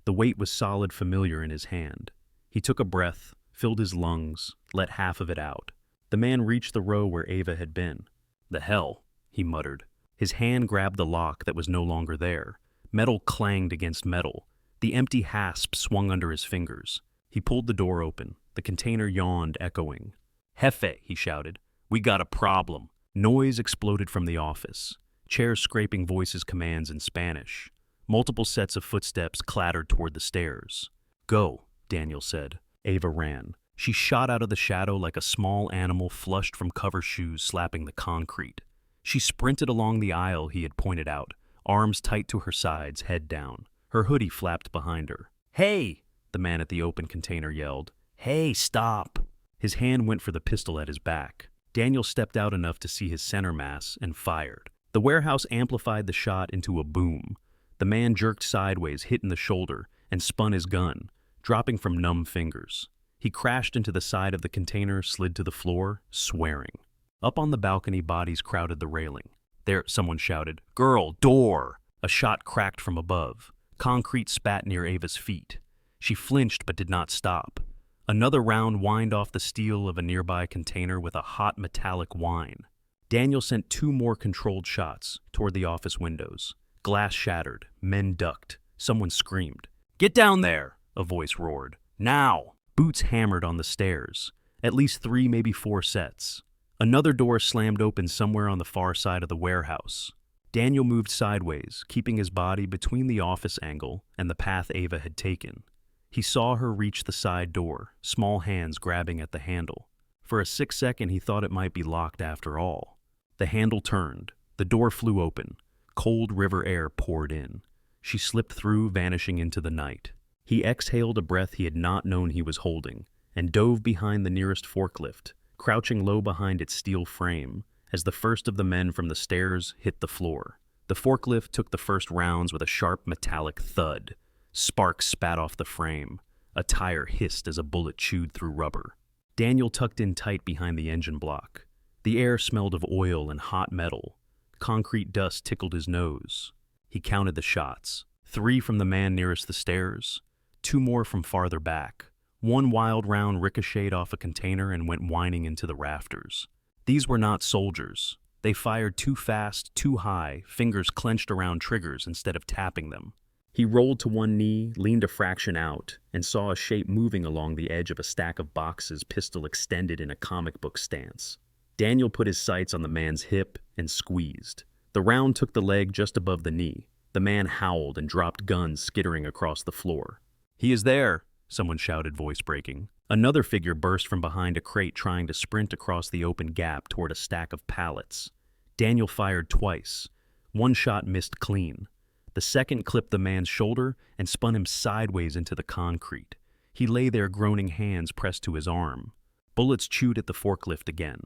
The weight was solid, familiar in his hand. He took a breath, filled his lungs, let half of it out. The man reached the row where Ava had been. The hell, he muttered. His hand grabbed the lock that was no longer there. Metal clanged against metal. The empty hasp swung under his fingers. He pulled the door open. The container yawned, echoing. Jefe, he shouted. We got a problem. Noise exploded from the office. Chairs scraping, voices, commands in Spanish. Multiple sets of footsteps clattered toward the stairs. Go, Daniel said. Ava ran. She shot out of the shadow like a small animal flushed from cover shoes slapping the concrete. She sprinted along the aisle he had pointed out, arms tight to her sides, head down. Her hoodie flapped behind her. Hey! The man at the open container yelled. Hey, stop! His hand went for the pistol at his back. Daniel stepped out enough to see his center mass and fired. The warehouse amplified the shot into a boom. The man jerked sideways, hit in the shoulder, and spun his gun, dropping from numb fingers. He crashed into the side of the container, slid to the floor, swearing. Up on the balcony, bodies crowded the railing. There, someone shouted, Girl, door! A shot cracked from above. Concrete spat near Ava's feet. She flinched but did not stop. Another round whined off the steel of a nearby container with a hot metallic whine. Daniel sent 2 more controlled shots toward the office windows. Glass shattered. Men ducked. Someone screamed. Get down there! A voice roared. Now! Boots hammered on the stairs. At least 3, maybe 4 sets. Another door slammed open somewhere on the far side of the warehouse. Daniel moved sideways, keeping his body between the office angle and the path Ava had taken. He saw her reach the side door, small hands grabbing at the handle. For a 6-second, he thought it might be locked after all. The handle turned. The door flew open. Cold river air poured in. She slipped through, vanishing into the night. He exhaled a breath he had not known he was holding, and dove behind the nearest forklift, crouching low behind its steel frame, as the first of the men from the stairs hit the floor. The forklift took the first rounds with a sharp metallic thud. Sparks spat off the frame. A tire hissed as a bullet chewed through rubber. Daniel tucked in tight behind the engine block. The air smelled of oil and hot metal. Concrete dust tickled his nose. He counted the shots. 3 from the man nearest the stairs. 2 more from farther back. 1 wild round ricocheted off a container and went whining into the rafters. These were not soldiers. They fired too fast, too high, fingers clenched around triggers instead of tapping them. He rolled to one knee, leaned a fraction out, and saw a shape moving along the edge of a stack of boxes, pistol extended in a comic book stance. Daniel put his sights on the man's hip and squeezed. The round took the leg just above the knee. The man howled and dropped guns skittering across the floor. He is there, someone shouted, voice breaking. Another figure burst from behind a crate, trying to sprint across the open gap toward a stack of pallets. Daniel fired twice. 1 shot missed clean. The second clipped the man's shoulder and spun him sideways into the concrete. He lay there, groaning, hands pressed to his arm. Bullets chewed at the forklift again.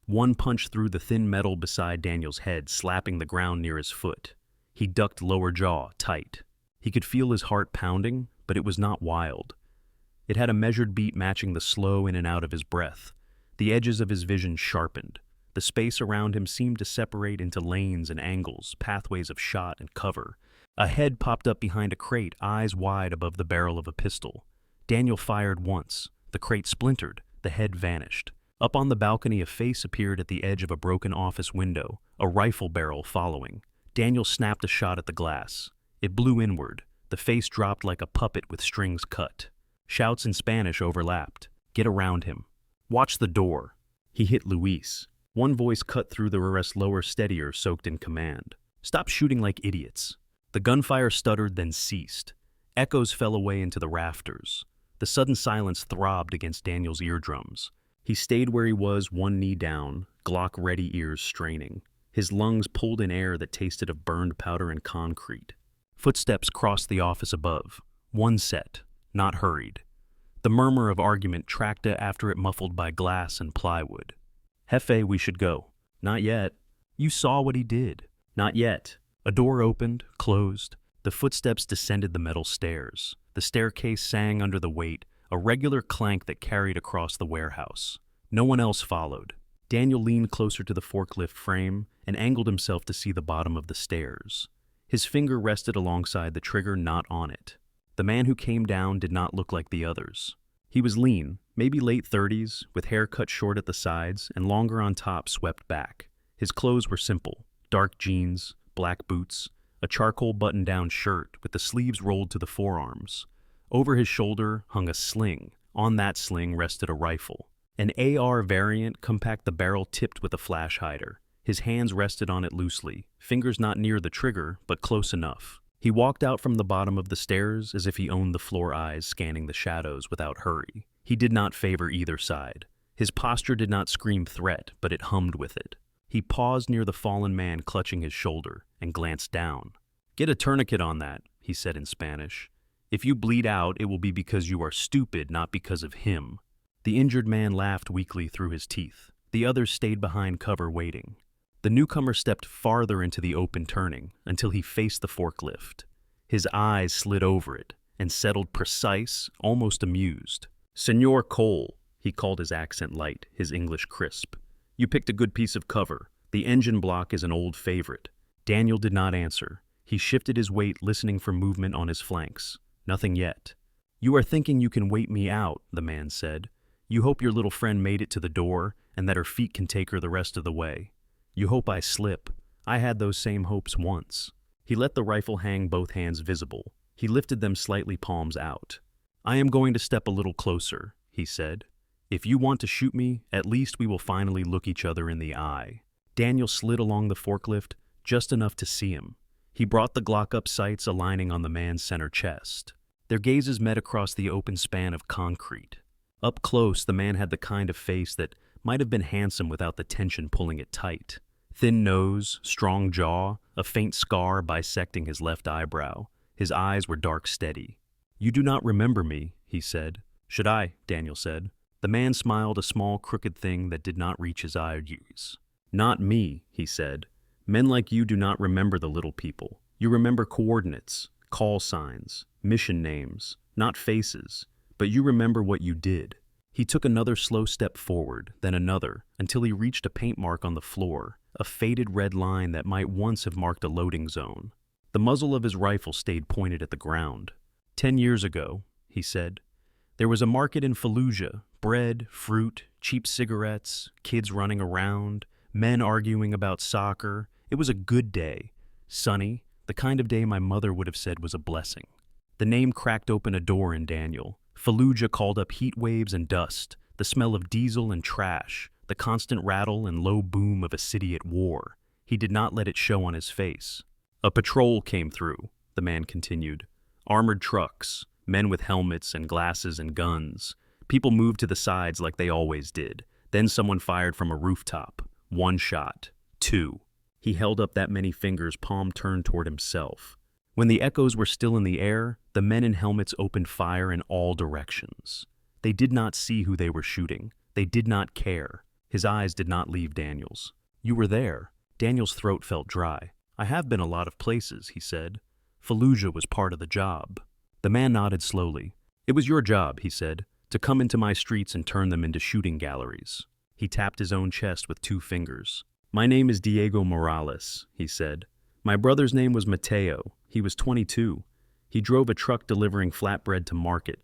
1 punched through the thin metal beside Daniel's head, slapping the ground near his foot. He ducked, lower jaw tight. He could feel his heart pounding, but it was not wild. It had a measured beat matching the slow in and out of his breath. The edges of his vision sharpened. The space around him seemed to separate into lanes and angles, pathways of shot and cover. A head popped up behind a crate, eyes wide above the barrel of a pistol. Daniel fired once. The crate splintered. The head vanished. Up on the balcony, a face appeared at the edge of a broken office window, a rifle barrel following. Daniel snapped a shot at the glass. It blew inward. The face dropped like a puppet with strings cut. Shouts in Spanish overlapped. Get around him. Watch the door. He hit Luis. One voice cut through the rest, lower, steadier, soaked in command. Stop shooting like idiots. The gunfire stuttered, then ceased. Echoes fell away into the rafters. The sudden silence throbbed against Daniel's eardrums. He stayed where he was, one knee down, Glock-ready ears straining. His lungs pulled in air that tasted of burned powder and concrete. Footsteps crossed the office above. One set, not hurried. The murmur of argument tracked after it, muffled by glass and plywood. Jefe, we should go. Not yet. You saw what he did. Not yet. A door opened, closed. The footsteps descended the metal stairs. The staircase sang under the weight, a regular clank that carried across the warehouse. No one else followed. Daniel leaned closer to the forklift frame and angled himself to see the bottom of the stairs. His finger rested alongside the trigger, not on it. The man who came down did not look like the others. He was lean, maybe late 30s, with hair cut short at the sides and longer on top, swept back. His clothes were simple: dark jeans, black boots, a charcoal button-down shirt with the sleeves rolled to the forearms. Over his shoulder hung a sling. On that sling rested a rifle. An AR variant, compact, the barrel tipped with a flash hider. His hands rested on it loosely, fingers not near the trigger, but close enough. He walked out from the bottom of the stairs as if he owned the floor, eyes scanning the shadows without hurry. He did not favor either side. His posture did not scream threat, but it hummed with it. He paused near the fallen man, clutching his shoulder, and glanced down. Get a tourniquet on that, he said in Spanish. If you bleed out, it will be because you are stupid, not because of him. The injured man laughed weakly through his teeth. The others stayed behind cover, waiting. The newcomer stepped farther into the open turning until he faced the forklift. His eyes slid over it and settled, precise, almost amused. Senor Cole, he called, his accent light, his English crisp. You picked a good piece of cover. The engine block is an old favorite. Daniel did not answer. He shifted his weight, listening for movement on his flanks. Nothing yet. You are thinking you can wait me out, the man said. You hope your little friend made it to the door and that her feet can take her the rest of the way. You hope I slip. I had those same hopes once. He let the rifle hang, both hands visible. He lifted them slightly, palms out. I am going to step a little closer, he said. If you want to shoot me, at least we will finally look each other in the eye. Daniel slid along the forklift, just enough to see him. He brought the Glock up, sights aligning on the man's center chest. Their gazes met across the open span of concrete. Up close, the man had the kind of face that might have been handsome without the tension pulling it tight. Thin nose, strong jaw, a faint scar bisecting his left eyebrow. His eyes were dark, steady. You do not remember me, he said. Should I? Daniel said. The man smiled, a small, crooked thing that did not reach his eyes. Not me, he said. Men like you do not remember the little people. You remember coordinates, call signs, mission names, not faces, but you remember what you did. He took another slow step forward, then another, until he reached a paint mark on the floor, a faded red line that might once have marked a loading zone. The muzzle of his rifle stayed pointed at the ground. 10 years ago, he said, there was a market in Fallujah, bread, fruit, cheap cigarettes, kids running around, men arguing about soccer. It was a good day, sunny, the kind of day my mother would have said was a blessing. The name cracked open a door in Daniel. Fallujah called up heat waves and dust, the smell of diesel and trash, the constant rattle and low boom of a city at war. He did not let it show on his face. A patrol came through, the man continued. Armored trucks, men with helmets and glasses and guns. People moved to the sides like they always did. Then someone fired from a rooftop. 1 shot. 2. He held up that many fingers, palm turned toward himself. When the echoes were still in the air, the men in helmets opened fire in all directions. They did not see who they were shooting. They did not care. His eyes did not leave Daniel's. You were there. Daniel's throat felt dry. I have been a lot of places, he said. Fallujah was part of the job. The man nodded slowly. It was your job, he said, to come into my streets and turn them into shooting galleries. He tapped his own chest with 2 fingers. "My name is Diego Morales," he said. "My brother's name was Mateo. He was 22. He drove a truck delivering flatbread to market.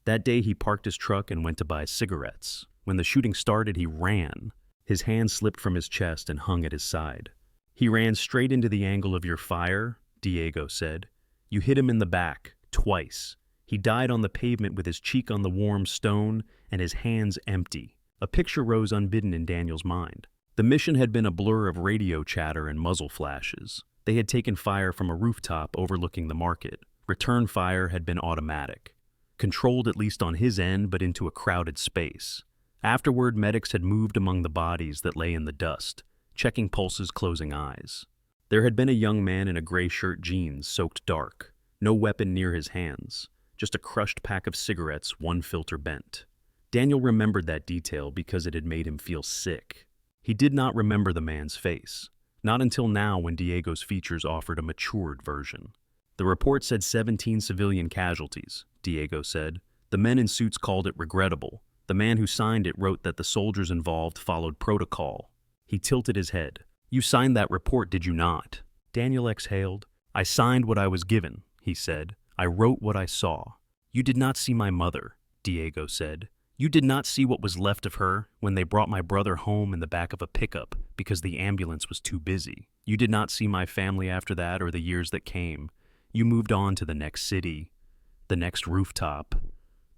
That day he parked his truck and went to buy cigarettes. When the shooting started, he ran. His hand slipped from his chest and hung at his side. He ran straight into the angle of your fire," Diego said. "You hit him in the back, twice. He died on the pavement with his cheek on the warm stone and his hands empty." A picture rose unbidden in Daniel's mind. The mission had been a blur of radio chatter and muzzle flashes. They had taken fire from a rooftop overlooking the market. Return fire had been automatic, controlled at least on his end, but into a crowded space. Afterward, medics had moved among the bodies that lay in the dust, checking pulses, closing eyes. There had been a young man in a gray shirt, jeans soaked dark, no weapon near his hands, just a crushed pack of cigarettes, one filter bent. Daniel remembered that detail because it had made him feel sick. He did not remember the man's face, not until now when Diego's features offered a matured version. "The report said 17 civilian casualties," Diego said. "The men in suits called it regrettable. The man who signed it wrote that the soldiers involved followed protocol." He tilted his head. "You signed that report, did you not?" Daniel exhaled. "I signed what I was given," he said. "I wrote what I saw." "You did not see my mother," Diego said. "You did not see what was left of her when they brought my brother home in the back of a pickup because the ambulance was too busy. You did not see my family after that or the years that came. You moved on to the next city, the next rooftop,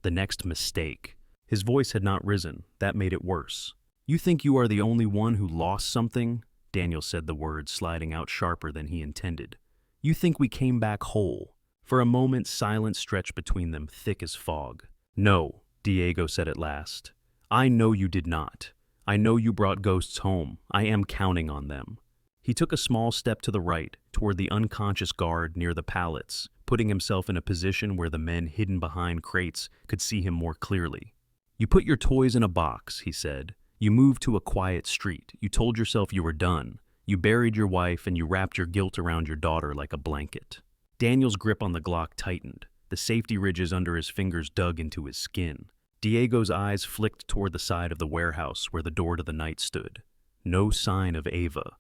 the next mistake." His voice had not risen. That made it worse. "You think you are the only one who lost something?" Daniel said, the words sliding out sharper than he intended. "You think we came back whole?" For a moment, silence stretched between them, thick as fog. "No," Diego said at last. "I know you did not. I know you brought ghosts home. I am counting on them." He took a small step to the right, toward the unconscious guard near the pallets, putting himself in a position where the men hidden behind crates could see him more clearly. "You put your toys in a box," he said. "You moved to a quiet street. You told yourself you were done. You buried your wife and you wrapped your guilt around your daughter like a blanket." Daniel's grip on the Glock tightened. The safety ridges under his fingers dug into his skin. Diego's eyes flicked toward the side of the warehouse where the door to the night stood. No sign of Ava.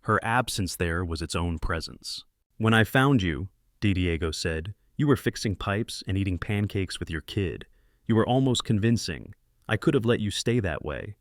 Her absence there was its own presence. "When I found you," Diego said, "you were fixing pipes and eating pancakes with your kid. You were almost convincing. I could have let you stay that way.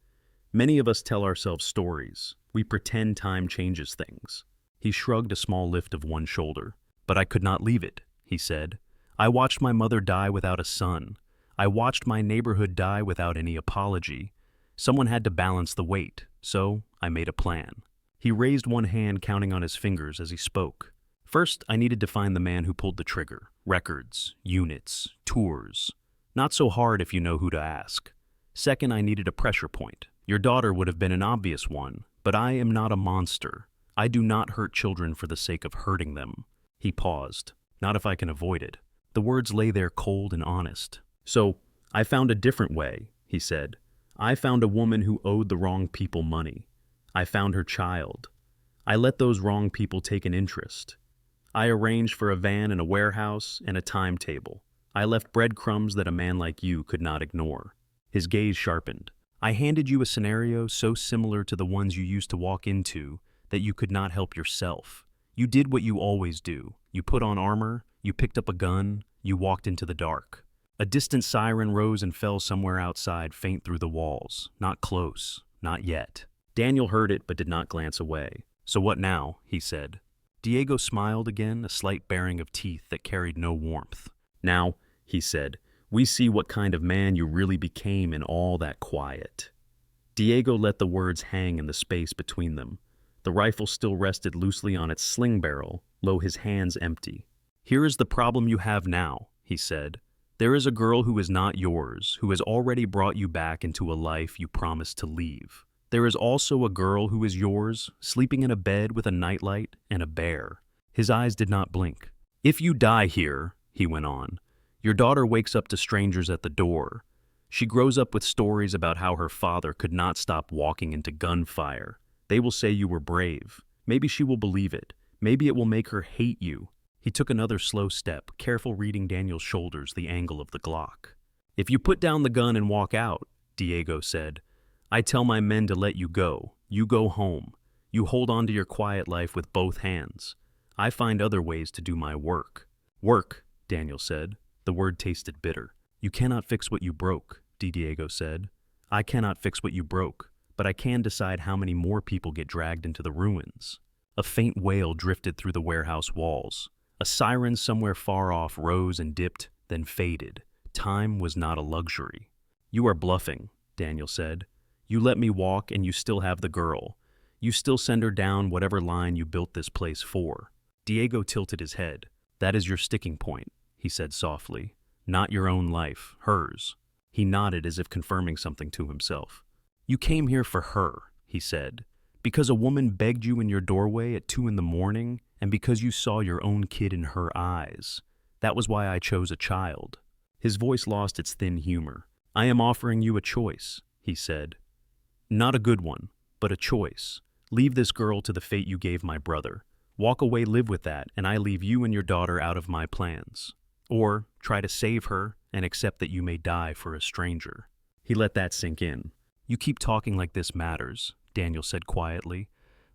Many of us tell ourselves stories. We pretend time changes things." He shrugged a small lift of one shoulder. "But I could not leave it," he said. "I watched my mother die without a son. I watched my neighborhood die without any apology. Someone had to balance the weight, so I made a plan." He raised one hand, counting on his fingers as he spoke. "First, I needed to find the man who pulled the trigger. Records, units, tours. Not so hard if you know who to ask. Second, I needed a pressure point. Your daughter would have been an obvious one, but I am not a monster. I do not hurt children for the sake of hurting them." He paused. "Not if I can avoid it." The words lay there cold and honest. "So, I found a different way," he said. "I found a woman who owed the wrong people money. I found her child. I let those wrong people take an interest. I arranged for a van and a warehouse and a timetable. I left breadcrumbs that a man like you could not ignore." His gaze sharpened. "I handed you a scenario so similar to the ones you used to walk into that you could not help yourself. You did what you always do. You put on armor, you picked up a gun, you walked into the dark. A distant siren rose and fell somewhere outside, faint through the walls. Not close. Not yet." Daniel heard it but did not glance away. "So what now?" he said. Diego smiled again, a slight baring of teeth that carried no warmth. "Now," he said, "we see what kind of man you really became in all that quiet." Diego let the words hang in the space between them. The rifle still rested loosely on its sling barrel, lo, his hands empty. "Here is the problem you have now," he said. "There is a girl who is not yours, who has already brought you back into a life you promised to leave. There is also a girl who is yours, sleeping in a bed with a nightlight and a bear." His eyes did not blink. "If you die here," he went on, "your daughter wakes up to strangers at the door. She grows up with stories about how her father could not stop walking into gunfire. They will say you were brave. Maybe she will believe it. Maybe it will make her hate you." He took another slow step, careful reading Daniel's shoulders, the angle of the Glock. "If you put down the gun and walk out," Diego said, I tell my men to let you go. You go home. You hold on to your quiet life with both hands. I find other ways to do my work. Work, Daniel said. The word tasted bitter. You cannot fix what you broke, Diego said. I cannot fix what you broke, but I can decide how many more people get dragged into the ruins. A faint wail drifted through the warehouse walls. A siren somewhere far off rose and dipped, then faded. Time was not a luxury. You are bluffing, Daniel said. You let me walk and you still have the girl. You still send her down whatever line you built this place for. Diego tilted his head. That is your sticking point, he said softly. Not your own life, hers. He nodded as if confirming something to himself. You came here for her, he said, because a woman begged you in your doorway at 2 a.m, and because you saw your own kid in her eyes. That was why I chose a child. His voice lost its thin humor. I am offering you a choice, he said. Not a good one, but a choice. Leave this girl to the fate you gave my brother. Walk away, live with that, and I leave you and your daughter out of my plans. Or try to save her and accept that you may die for a stranger. He let that sink in. You keep talking like this matters, Daniel said quietly,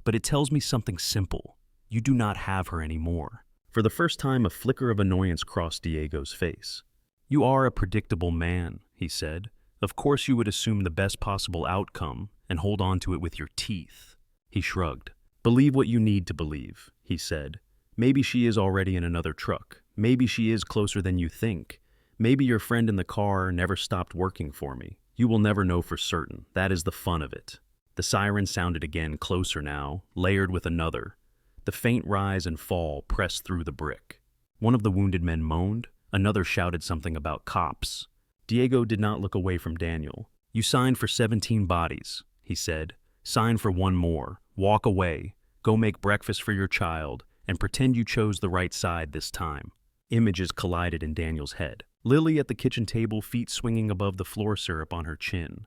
but it tells me something simple. You do not have her anymore. For the first time, a flicker of annoyance crossed Diego's face. You are a predictable man, he said. Of course you would assume the best possible outcome and hold on to it with your teeth. He shrugged. Believe what you need to believe, he said. Maybe she is already in another truck. Maybe she is closer than you think. Maybe your friend in the car never stopped working for me. You will never know for certain. That is the fun of it. The siren sounded again, closer now, layered with another. The faint rise and fall pressed through the brick. One of the wounded men moaned. Another shouted something about cops. Diego did not look away from Daniel. You signed for 17 bodies, he said. Sign for one more. Walk away. Go make breakfast for your child and pretend you chose the right side this time. Images collided in Daniel's head. Lily at the kitchen table, feet swinging above the floor syrup on her chin.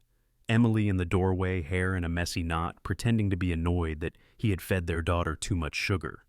Emily in the doorway, hair in a messy knot, pretending to be annoyed that he had fed their daughter too much sugar.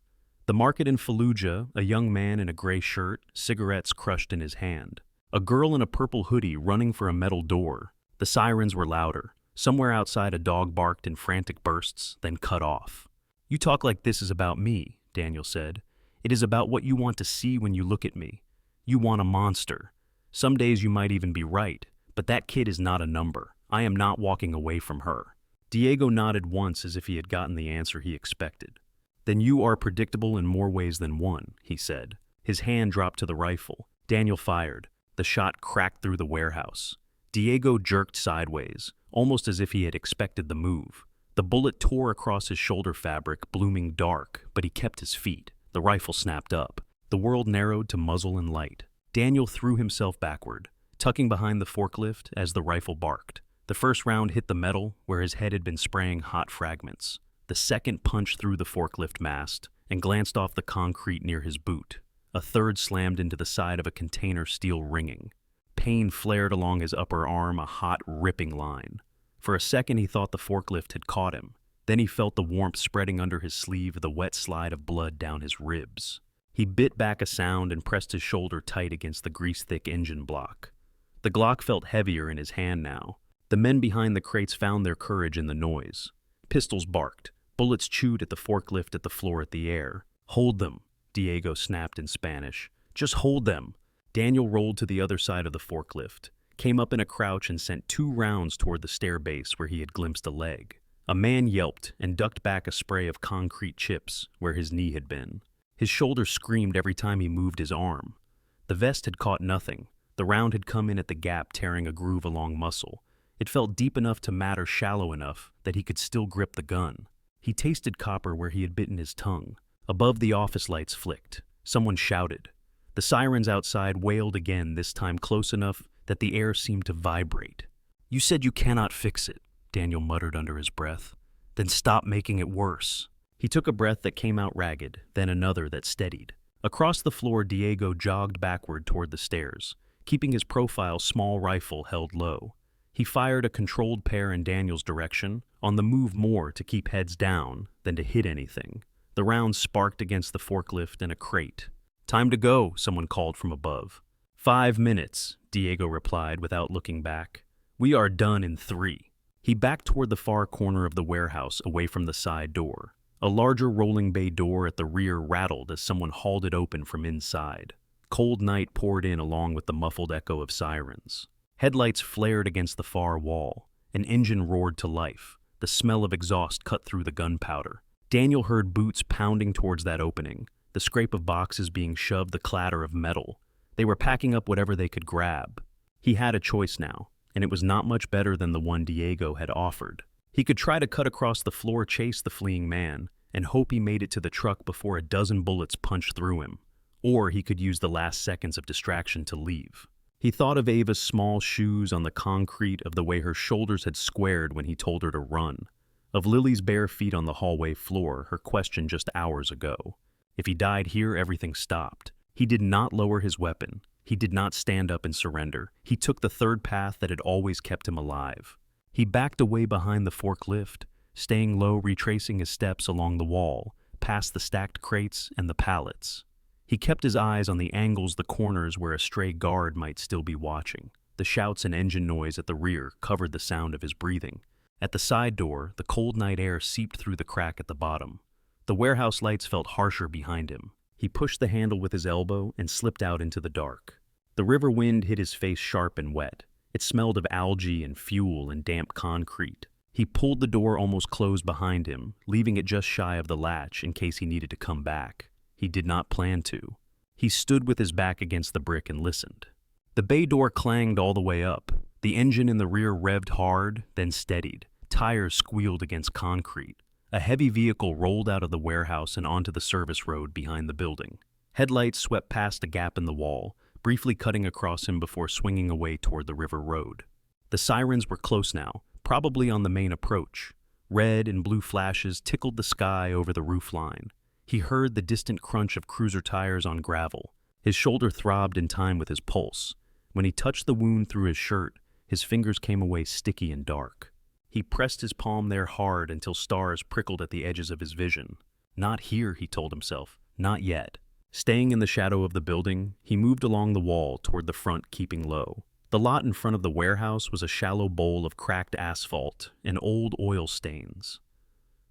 The market in Fallujah, a young man in a gray shirt, cigarettes crushed in his hand. A girl in a purple hoodie running for a metal door. The sirens were louder. Somewhere outside, a dog barked in frantic bursts, then cut off. You talk like this is about me, Daniel said. It is about what you want to see when you look at me. You want a monster. Some days you might even be right, but that kid is not a number. I am not walking away from her. Diego nodded once as if he had gotten the answer he expected. Then you are predictable in more ways than one, he said. His hand dropped to the rifle. Daniel fired. The shot cracked through the warehouse. Diego jerked sideways, almost as if he had expected the move. The bullet tore across his shoulder fabric, blooming dark, but he kept his feet. The rifle snapped up. The world narrowed to muzzle and light. Daniel threw himself backward, tucking behind the forklift as the rifle barked. The first round hit the metal where his head had been spraying hot fragments. The second punched through the forklift mast and glanced off the concrete near his boot. A third slammed into the side of a container, steel ringing. Pain flared along his upper arm, a hot, ripping line. For a second he thought the forklift had caught him. Then he felt the warmth spreading under his sleeve, the wet slide of blood down his ribs. He bit back a sound and pressed his shoulder tight against the grease-thick engine block. The Glock felt heavier in his hand now. The men behind the crates found their courage in the noise. Pistols barked. Bullets chewed at the forklift, at the floor, at the air. Hold them, Diego snapped in Spanish. Just hold them. Daniel rolled to the other side of the forklift, came up in a crouch and sent 2 rounds toward the stair base where he had glimpsed a leg. A man yelped and ducked back a spray of concrete chips where his knee had been. His shoulder screamed every time he moved his arm. The vest had caught nothing. The round had come in at the gap, tearing a groove along muscle. It felt deep enough to matter, shallow enough that he could still grip the gun. He tasted copper where he had bitten his tongue. Above, the office lights flicked. Someone shouted. The sirens outside wailed again, this time close enough that the air seemed to vibrate. You said you cannot fix it, Daniel muttered under his breath. Then stop making it worse. He took a breath that came out ragged, then another that steadied. Across the floor, Diego jogged backward toward the stairs, keeping his profile, small rifle held low. He fired a controlled pair in Daniel's direction, on the move more to keep heads down than to hit anything. The rounds sparked against the forklift and a crate. Time to go, someone called from above. 5 minutes, Diego replied without looking back. We are done in 3. He backed toward the far corner of the warehouse away from the side door. A larger rolling bay door at the rear rattled as someone hauled it open from inside. Cold night poured in along with the muffled echo of sirens. Headlights flared against the far wall. An engine roared to life. The smell of exhaust cut through the gunpowder. Daniel heard boots pounding towards that opening, the scrape of boxes being shoved, the clatter of metal. They were packing up whatever they could grab. He had a choice now, and it was not much better than the one Diego had offered. He could try to cut across the floor, chase the fleeing man, and hope he made it to the truck before a dozen bullets punched through him. Or he could use the last seconds of distraction to leave. He thought of Ava's small shoes on the concrete, of the way her shoulders had squared when he told her to run, of Lily's bare feet on the hallway floor, her question just hours ago. If he died here, everything stopped. He did not lower his weapon. He did not stand up and surrender. He took the third path that had always kept him alive. He backed away behind the forklift, staying low, retracing his steps along the wall, past the stacked crates and the pallets. He kept his eyes on the angles, the corners where a stray guard might still be watching. The shouts and engine noise at the rear covered the sound of his breathing. At the side door, the cold night air seeped through the crack at the bottom. The warehouse lights felt harsher behind him. He pushed the handle with his elbow and slipped out into the dark. The river wind hit his face sharp and wet. It smelled of algae and fuel and damp concrete. He pulled the door almost closed behind him, leaving it just shy of the latch in case he needed to come back. He did not plan to. He stood with his back against the brick and listened. The bay door clanged all the way up. The engine in the rear revved hard, then steadied. Tires squealed against concrete. A heavy vehicle rolled out of the warehouse and onto the service road behind the building. Headlights swept past a gap in the wall, briefly cutting across him before swinging away toward the river road. The sirens were close now, probably on the main approach. Red and blue flashes tickled the sky over the roofline. He heard the distant crunch of cruiser tires on gravel. His shoulder throbbed in time with his pulse. When he touched the wound through his shirt, his fingers came away sticky and dark. He pressed his palm there hard until stars prickled at the edges of his vision. Not here, he told himself. Not yet. Staying in the shadow of the building, he moved along the wall toward the front, keeping low. The lot in front of the warehouse was a shallow bowl of cracked asphalt and old oil stains.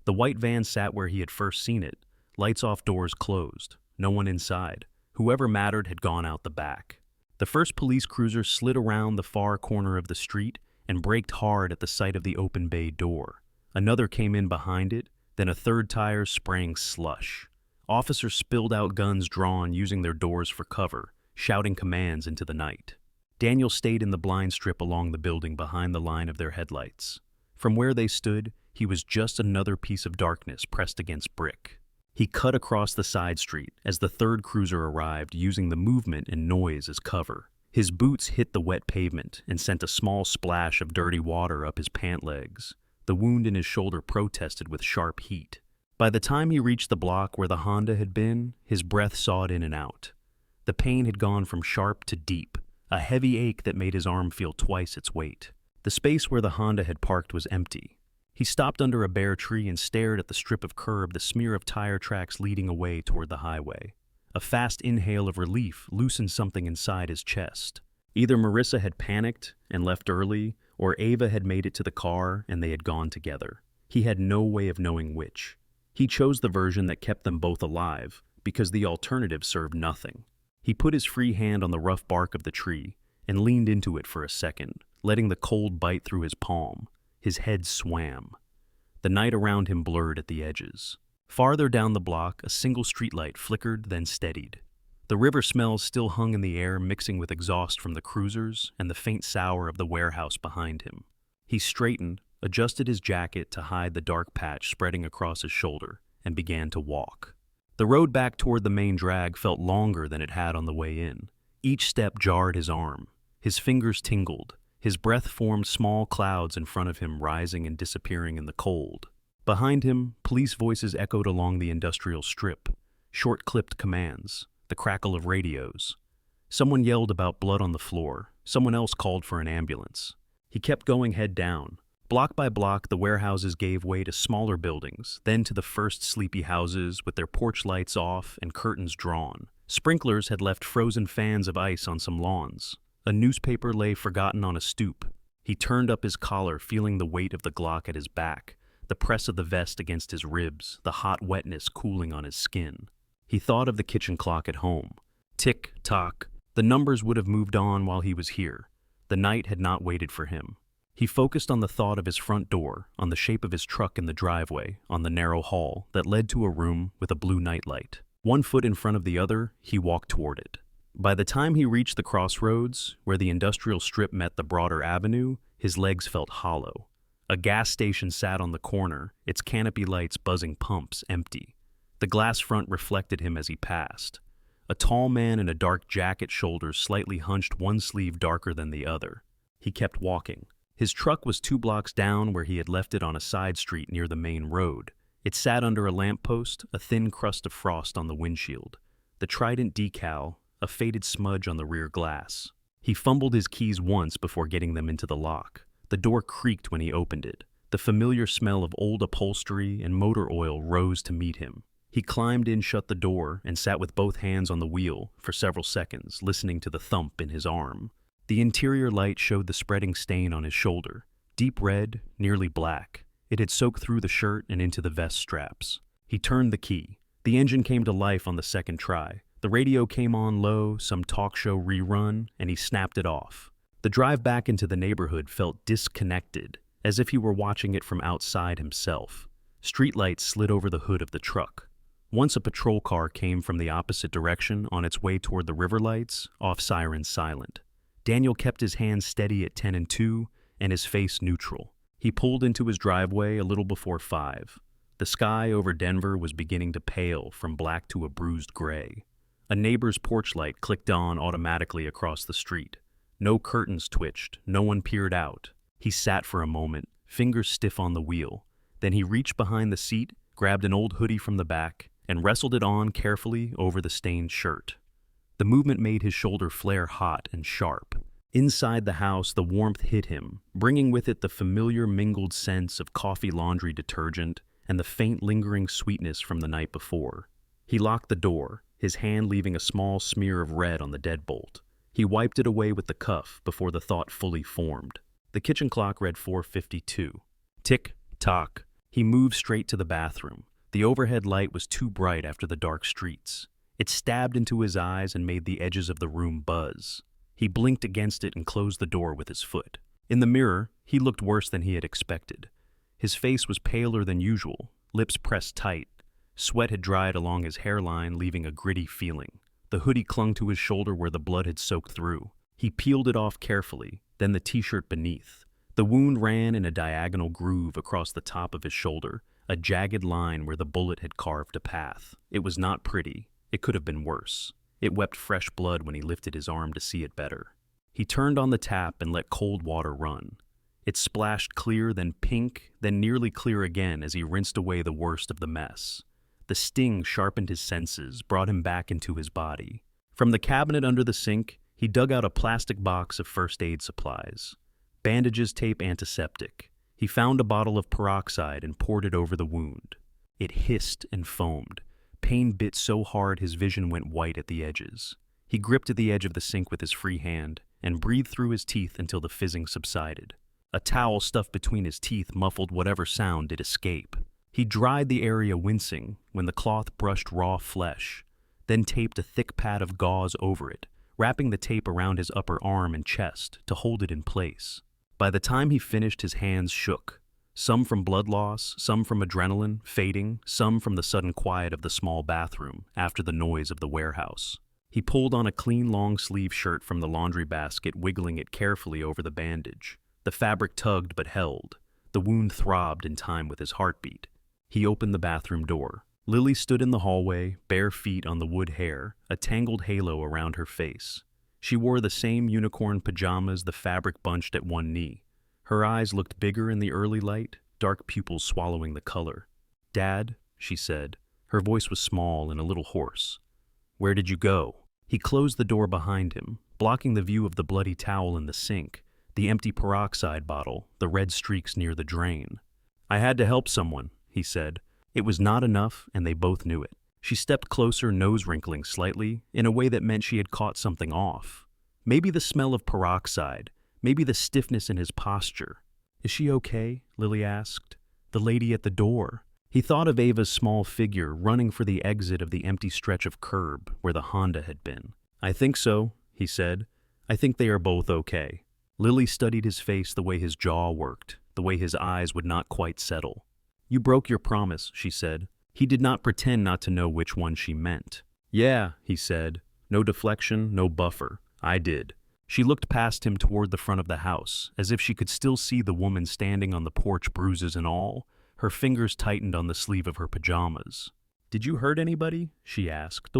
The white van sat where he had first seen it, lights off, doors closed. No one inside. Whoever mattered had gone out the back. The first police cruiser slid around the far corner of the street and braked hard at the sight of the open bay door. Another came in behind it, then a third tire sprang slush. Officers spilled out, guns drawn, using their doors for cover, shouting commands into the night. Daniel stayed in the blind strip along the building behind the line of their headlights. From where they stood, he was just another piece of darkness pressed against brick. He cut across the side street as the third cruiser arrived, using the movement and noise as cover. His boots hit the wet pavement and sent a small splash of dirty water up his pant legs. The wound in his shoulder protested with sharp heat. By the time he reached the block where the Honda had been, his breath sawed in and out. The pain had gone from sharp to deep, a heavy ache that made his arm feel twice its weight. The space where the Honda had parked was empty. He stopped under a bare tree and stared at the strip of curb, the smear of tire tracks leading away toward the highway. A fast inhale of relief loosened something inside his chest. Either Marissa had panicked and left early, or Ava had made it to the car and they had gone together. He had no way of knowing which. He chose the version that kept them both alive, because the alternative served nothing. He put his free hand on the rough bark of the tree and leaned into it for a second, letting the cold bite through his palm. His head swam. The night around him blurred at the edges. Farther down the block, a single streetlight flickered, then steadied. The river smells still hung in the air, mixing with exhaust from the cruisers and the faint sour of the warehouse behind him. He straightened, adjusted his jacket to hide the dark patch spreading across his shoulder, and began to walk. The road back toward the main drag felt longer than it had on the way in. Each step jarred his arm. His fingers tingled. His breath formed small clouds in front of him, rising and disappearing in the cold. Behind him, police voices echoed along the industrial strip, short-clipped commands, the crackle of radios. Someone yelled about blood on the floor. Someone else called for an ambulance. He kept going, head down. Block by block, the warehouses gave way to smaller buildings, then to the first sleepy houses with their porch lights off and curtains drawn. Sprinklers had left frozen fans of ice on some lawns. A newspaper lay forgotten on a stoop. He turned up his collar, feeling the weight of the Glock at his back, the press of the vest against his ribs, the hot wetness cooling on his skin. He thought of the kitchen clock at home. Tick, tock. The numbers would have moved on while he was here. The night had not waited for him. He focused on the thought of his front door, on the shape of his truck in the driveway, on the narrow hall that led to a room with a blue nightlight. One foot in front of the other, he walked toward it. By the time he reached the crossroads, where the industrial strip met the broader avenue, his legs felt hollow. A gas station sat on the corner, its canopy lights buzzing pumps empty. The glass front reflected him as he passed. A tall man in a dark jacket, shoulders slightly hunched, one sleeve darker than the other. He kept walking. His truck was 2 blocks down where he had left it on a side street near the main road. It sat under a lamppost, a thin crust of frost on the windshield. The Trident decal, a faded smudge on the rear glass. He fumbled his keys once before getting them into the lock. The door creaked when he opened it. The familiar smell of old upholstery and motor oil rose to meet him. He climbed in, shut the door, and sat with both hands on the wheel for several seconds, listening to the thump in his arm. The interior light showed the spreading stain on his shoulder. Deep red, nearly black. It had soaked through the shirt and into the vest straps. He turned the key. The engine came to life on the second try. The radio came on low, some talk show rerun, and he snapped it off. The drive back into the neighborhood felt disconnected, as if he were watching it from outside himself. Streetlights slid over the hood of the truck. Once a patrol car came from the opposite direction on its way toward the river lights, off sirens silent. Daniel kept his hands steady at 10 and 2 and his face neutral. He pulled into his driveway a little before 5. The sky over Denver was beginning to pale from black to a bruised gray. A neighbor's porch light clicked on automatically across the street. No curtains twitched, no one peered out. He sat for a moment, fingers stiff on the wheel. Then he reached behind the seat, grabbed an old hoodie from the back, and wrestled it on carefully over the stained shirt. The movement made his shoulder flare hot and sharp. Inside the house, the warmth hit him, bringing with it the familiar mingled sense of coffee laundry detergent and the faint lingering sweetness from the night before. He locked the door, his hand leaving a small smear of red on the deadbolt. He wiped it away with the cuff before the thought fully formed. The kitchen clock read 4:52. Tick, tock. He moved straight to the bathroom. The overhead light was too bright after the dark streets. It stabbed into his eyes and made the edges of the room buzz. He blinked against it and closed the door with his foot. In the mirror, he looked worse than he had expected. His face was paler than usual, lips pressed tight. Sweat had dried along his hairline, leaving a gritty feeling. The hoodie clung to his shoulder where the blood had soaked through. He peeled it off carefully, then the t-shirt beneath. The wound ran in a diagonal groove across the top of his shoulder, a jagged line where the bullet had carved a path. It was not pretty. It could have been worse. It wept fresh blood when he lifted his arm to see it better. He turned on the tap and let cold water run. It splashed clear, then pink, then nearly clear again as he rinsed away the worst of the mess. The sting sharpened his senses, brought him back into his body. From the cabinet under the sink, he dug out a plastic box of first aid supplies. Bandages, tape, antiseptic. He found a bottle of peroxide and poured it over the wound. It hissed and foamed. Pain bit so hard his vision went white at the edges. He gripped at the edge of the sink with his free hand and breathed through his teeth until the fizzing subsided. A towel stuffed between his teeth muffled whatever sound did escape. He dried the area, wincing when the cloth brushed raw flesh, then taped a thick pad of gauze over it, wrapping the tape around his upper arm and chest to hold it in place. By the time he finished, his hands shook. Some from blood loss, some from adrenaline, fading, some from the sudden quiet of the small bathroom after the noise of the warehouse. He pulled on a clean long-sleeve shirt from the laundry basket, wiggling it carefully over the bandage. The fabric tugged but held. The wound throbbed in time with his heartbeat. He opened the bathroom door. Lily stood in the hallway, bare feet on the wood hair, a tangled halo around her face. She wore the same unicorn pajamas, the fabric bunched at one knee. Her eyes looked bigger in the early light, dark pupils swallowing the color. "Dad," she said. Her voice was small and a little hoarse. "Where did you go?" He closed the door behind him, blocking the view of the bloody towel in the sink, the empty peroxide bottle, the red streaks near the drain. "I had to help someone," he said. It was not enough, and they both knew it. She stepped closer, nose wrinkling slightly, in a way that meant she had caught something off. Maybe the smell of peroxide, Maybe the stiffness in his posture. Is she okay? Lily asked. The lady at the door. He thought of Ava's small figure running for the exit of the empty stretch of curb where the Honda had been. I think so, he said. I think they are both okay. Lily studied his face, the way his jaw worked, the way his eyes would not quite settle. You broke your promise, she said. He did not pretend not to know which one she meant. Yeah, he said. No deflection, no buffer. I did. She looked past him toward the front of the house, as if she could still see the woman standing on the porch, bruises and all. Her fingers tightened on the sleeve of her pajamas. Did you hurt anybody? She asked.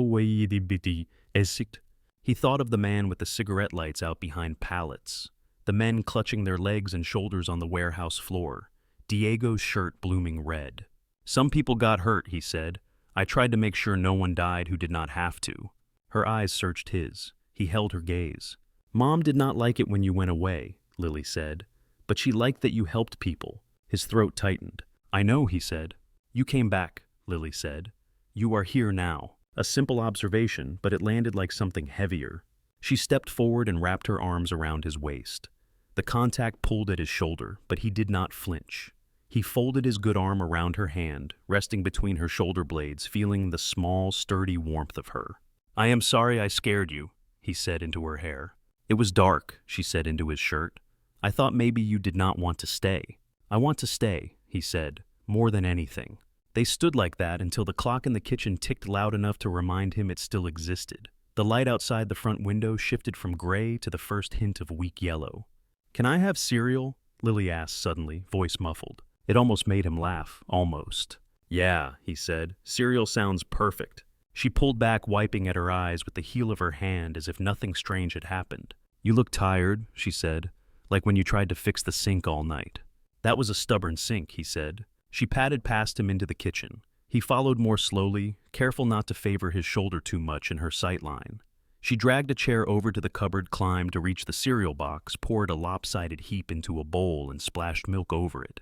He thought of the man with the cigarette lights out behind pallets, the men clutching their legs and shoulders on the warehouse floor, Diego's shirt blooming red. Some people got hurt, he said. I tried to make sure no one died who did not have to. Her eyes searched his. He held her gaze. Mom did not like it when you went away, Lily said, but she liked that you helped people. His throat tightened. I know, he said. You came back, Lily said. You are here now. A simple observation, but it landed like something heavier. She stepped forward and wrapped her arms around his waist. The contact pulled at his shoulder, but he did not flinch. He folded his good arm around her hand, resting between her shoulder blades, feeling the small, sturdy warmth of her. I am sorry I scared you, he said into her hair. It was dark, she said into his shirt. I thought maybe you did not want to stay. I want to stay, he said, more than anything. They stood like that until the clock in the kitchen ticked loud enough to remind him it still existed. The light outside the front window shifted from gray to the first hint of weak yellow. Can I have cereal? Lily asked suddenly, voice muffled. It almost made him laugh, almost. Yeah, he said. Cereal sounds perfect. She pulled back, wiping at her eyes with the heel of her hand as if nothing strange had happened. You look tired, she said, like when you tried to fix the sink all night. That was a stubborn sink, he said. She padded past him into the kitchen. He followed more slowly, careful not to favor his shoulder too much in her sight line. She dragged a chair over to the cupboard, climbed to reach the cereal box, poured a lopsided heap into a bowl, and splashed milk over it.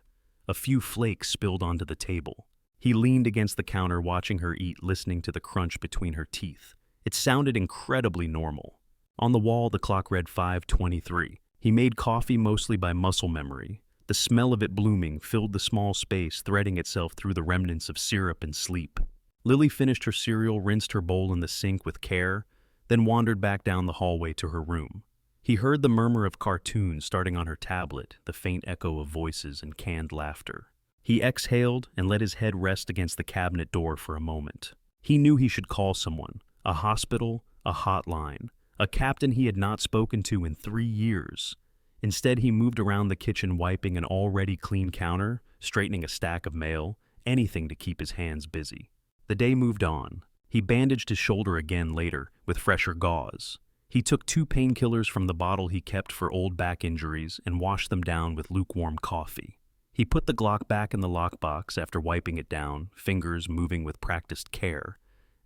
A few flakes spilled onto the table. He leaned against the counter, watching her eat, listening to the crunch between her teeth. It sounded incredibly normal. On the wall, the clock read 5:23. He made coffee mostly by muscle memory. The smell of it blooming filled the small space, threading itself through the remnants of syrup and sleep. Lily finished her cereal, rinsed her bowl in the sink with care, then wandered back down the hallway to her room. He heard the murmur of cartoons starting on her tablet, the faint echo of voices and canned laughter. He exhaled and let his head rest against the cabinet door for a moment. He knew he should call someone, a hospital, a hotline, a captain he had not spoken to in 3 years. Instead, he moved around the kitchen, wiping an already clean counter, straightening a stack of mail, anything to keep his hands busy. The day moved on. He bandaged his shoulder again later, with fresher gauze. He took 2 painkillers from the bottle he kept for old back injuries and washed them down with lukewarm coffee. He put the Glock back in the lockbox after wiping it down, fingers moving with practiced care,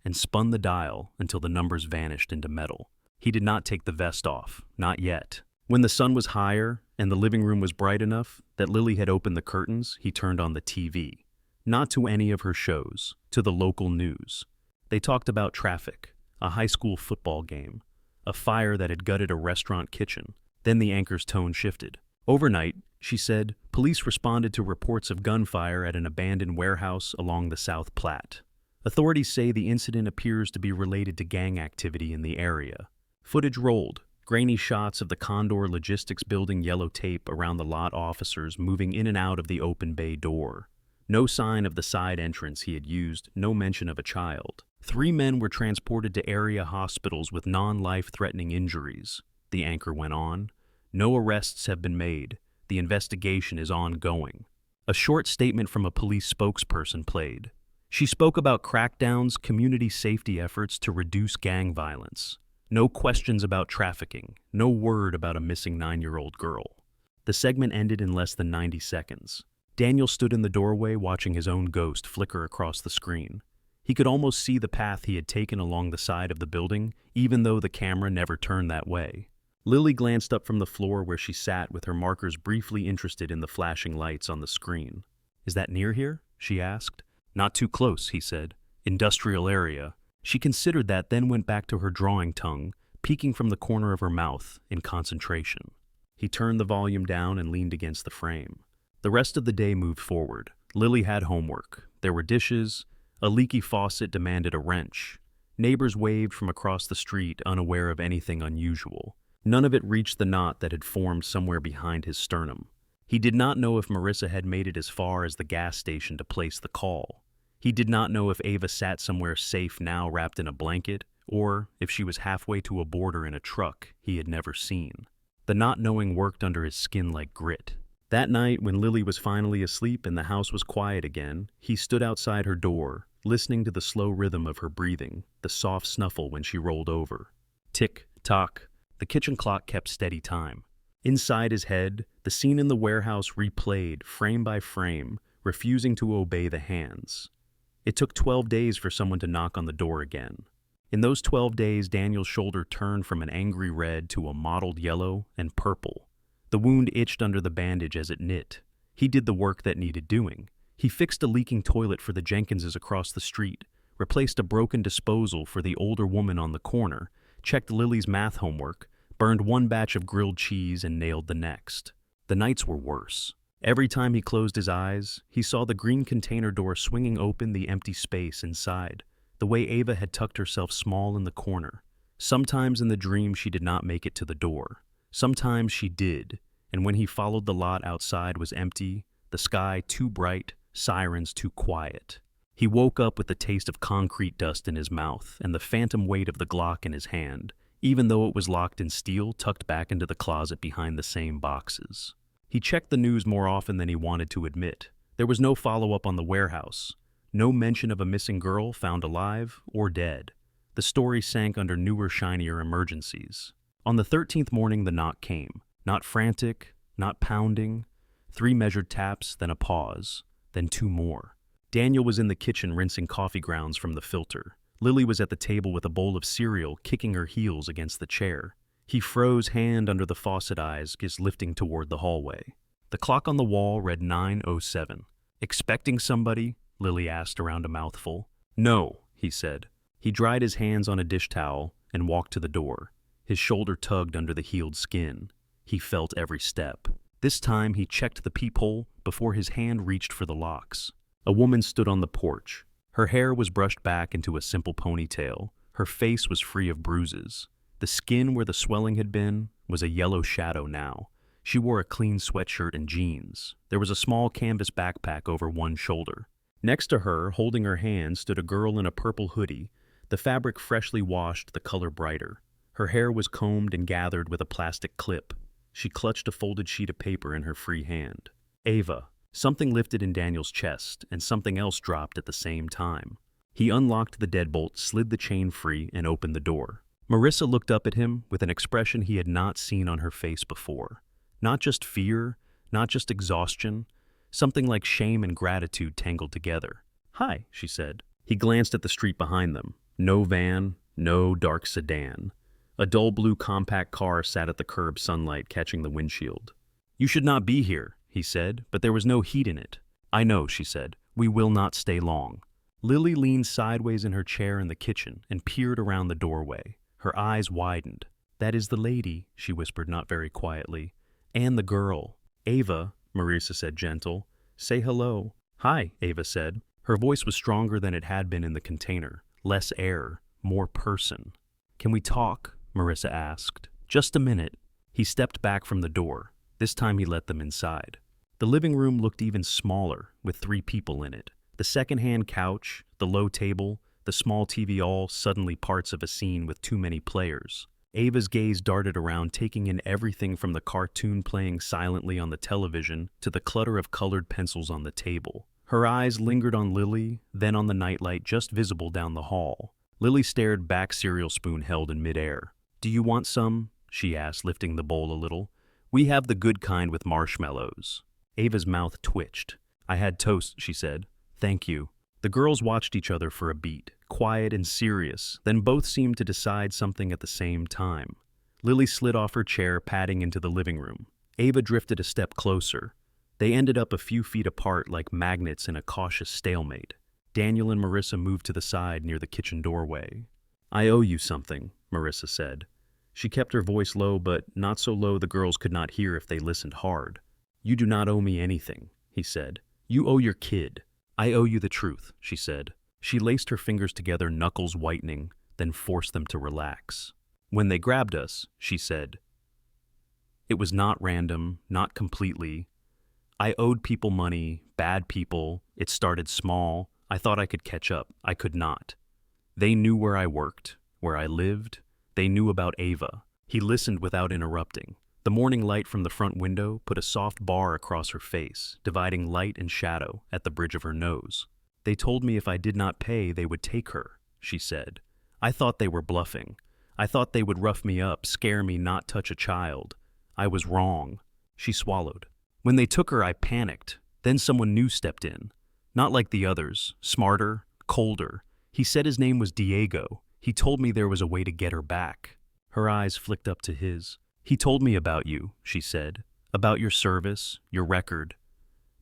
and spun the dial until the numbers vanished into metal. He did not take the vest off, not yet. When the sun was higher and the living room was bright enough that Lily had opened the curtains, he turned on the TV. Not to any of her shows, to the local news. They talked about traffic, a high school football game, a fire that had gutted a restaurant kitchen. Then the anchor's tone shifted. Overnight, she said, police responded to reports of gunfire at an abandoned warehouse along the South Platte. Authorities say the incident appears to be related to gang activity in the area. Footage rolled, grainy shots of the Condor Logistics building, yellow tape around the lot, officers moving in and out of the open bay door. No sign of the side entrance he had used, no mention of a child. 3 men were transported to area hospitals with non-life-threatening injuries, the anchor went on. No arrests have been made. The investigation is ongoing. A short statement from a police spokesperson played. She spoke about crackdowns, community safety efforts to reduce gang violence. No questions about trafficking, no word about a missing 9-year-old girl. The segment ended in less than 90 seconds. Daniel stood in the doorway, watching his own ghost flicker across the screen. He could almost see the path he had taken along the side of the building, even though the camera never turned that way. Lily glanced up from the floor where she sat with her markers, briefly interested in the flashing lights on the screen. Is that near here? She asked. Not too close, he said. Industrial area. She considered that, then went back to her drawing tongue, peeking from the corner of her mouth in concentration. He turned the volume down and leaned against the frame. The rest of the day moved forward. Lily had homework. There were dishes. A leaky faucet demanded a wrench. Neighbors waved from across the street, unaware of anything unusual. None of it reached the knot that had formed somewhere behind his sternum. He did not know if Marissa had made it as far as the gas station to place the call. He did not know if Ava sat somewhere safe now wrapped in a blanket, or if she was halfway to a border in a truck he had never seen. The not knowing worked under his skin like grit. That night, when Lily was finally asleep and the house was quiet again, he stood outside her door, listening to the slow rhythm of her breathing, the soft snuffle when she rolled over. Tick, tock. The kitchen clock kept steady time. Inside his head, the scene in the warehouse replayed, frame by frame, refusing to obey the hands. It took 12 days for someone to knock on the door again. In those 12 days, Daniel's shoulder turned from an angry red to a mottled yellow and purple. The wound itched under the bandage as it knit. He did the work that needed doing. He fixed a leaking toilet for the Jenkinses across the street, replaced a broken disposal for the older woman on the corner, checked Lily's math homework, burned one batch of grilled cheese and nailed the next. The nights were worse. Every time he closed his eyes, he saw the green container door swinging open the empty space inside, the way Ava had tucked herself small in the corner. Sometimes in the dream she did not make it to the door. Sometimes she did, and when he followed the lot outside was empty, the sky too bright, sirens too quiet. He woke up with the taste of concrete dust in his mouth and the phantom weight of the Glock in his hand, even though it was locked in steel tucked back into the closet behind the same boxes. He checked the news more often than he wanted to admit. There was no follow-up on the warehouse. No mention of a missing girl found alive or dead. The story sank under newer, shinier emergencies. On the 13th morning, the knock came. Not frantic, not pounding. 3 measured taps, then a pause, then 2 more. Daniel was in the kitchen rinsing coffee grounds from the filter. Lily was at the table with a bowl of cereal, kicking her heels against the chair. He froze, hand under the faucet, eyes lifting toward the hallway. The clock on the wall read 9:07. "Expecting somebody?" Lily asked around a mouthful. "No," he said. He dried his hands on a dish towel and walked to the door. His shoulder tugged under the healed skin. He felt every step. This time he checked the peephole before his hand reached for the locks. A woman stood on the porch. Her hair was brushed back into a simple ponytail. Her face was free of bruises. The skin where the swelling had been was a yellow shadow now. She wore a clean sweatshirt and jeans. There was a small canvas backpack over one shoulder. Next to her, holding her hand, stood a girl in a purple hoodie, the fabric freshly washed, the color brighter. Her hair was combed and gathered with a plastic clip. She clutched a folded sheet of paper in her free hand. "Ava." Something lifted in Daniel's chest, and something else dropped at the same time. He unlocked the deadbolt, slid the chain free, and opened the door. Marissa looked up at him with an expression he had not seen on her face before. Not just fear, not just exhaustion, something like shame and gratitude tangled together. "Hi," she said. He glanced at the street behind them. No van, no dark sedan. A dull blue compact car sat at the curb, sunlight catching the windshield. "You should not be here," he said, but there was no heat in it. "I know," she said. "We will not stay long." Lily leaned sideways in her chair in the kitchen and peered around the doorway. Her eyes widened. "That is the lady," she whispered not very quietly. "And the girl." "Ava," Marissa said, gentle. "Say hello." "Hi," Ava said. Her voice was stronger than it had been in the container. Less air, more person. "Can we talk?" Marissa asked. "Just a minute." He stepped back from the door. This time he let them inside. The living room looked even smaller, with 3 people in it. The second-hand couch, the low table, the small TV, all suddenly parts of a scene with too many players. Ava's gaze darted around, taking in everything from the cartoon playing silently on the television to the clutter of colored pencils on the table. Her eyes lingered on Lily, then on the nightlight just visible down the hall. Lily stared back, cereal spoon held in midair. "Do you want some?" she asked, lifting the bowl a little. "We have the good kind with marshmallows." Ava's mouth twitched. "I had toast," she said. "Thank you." The girls watched each other for a beat, quiet and serious, then both seemed to decide something at the same time. Lily slid off her chair, padding into the living room. Ava drifted a step closer. They ended up a few feet apart like magnets in a cautious stalemate. Daniel and Marissa moved to the side near the kitchen doorway. "I owe you something," Marissa said. She kept her voice low, but not so low the girls could not hear if they listened hard. "You do not owe me anything," he said. "You owe your kid." "I owe you the truth," she said. She laced her fingers together, knuckles whitening, then forced them to relax. "When they grabbed us," she said, "it was not random, not completely. I owed people money, bad people. It started small. I thought I could catch up. I could not. They knew where I worked, where I lived. They knew about Ava." He listened without interrupting. The morning light from the front window put a soft bar across her face, dividing light and shadow at the bridge of her nose. "They told me if I did not pay, they would take her," she said. "I thought they were bluffing. I thought they would rough me up, scare me, not touch a child. I was wrong." She swallowed. "When they took her, I panicked. Then someone new stepped in. Not like the others, smarter, colder. He said his name was Diego. He told me there was a way to get her back." Her eyes flicked up to his. "He told me about you," she said. "About your service, your record.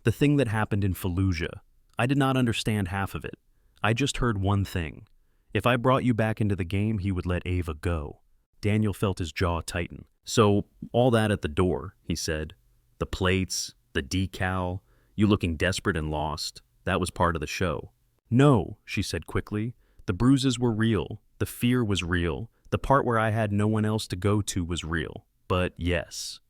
The thing that happened in Fallujah. I did not understand half of it. I just heard one thing. If I brought you back into the game, he would let Ava go." Daniel felt his jaw tighten. "So, all that at the door," he said. "The plates, the decal, you looking desperate and lost. That was part of the show." "No," she said quickly. "The bruises were real. The fear was real. The part where I had no one else to go to was real. But yes,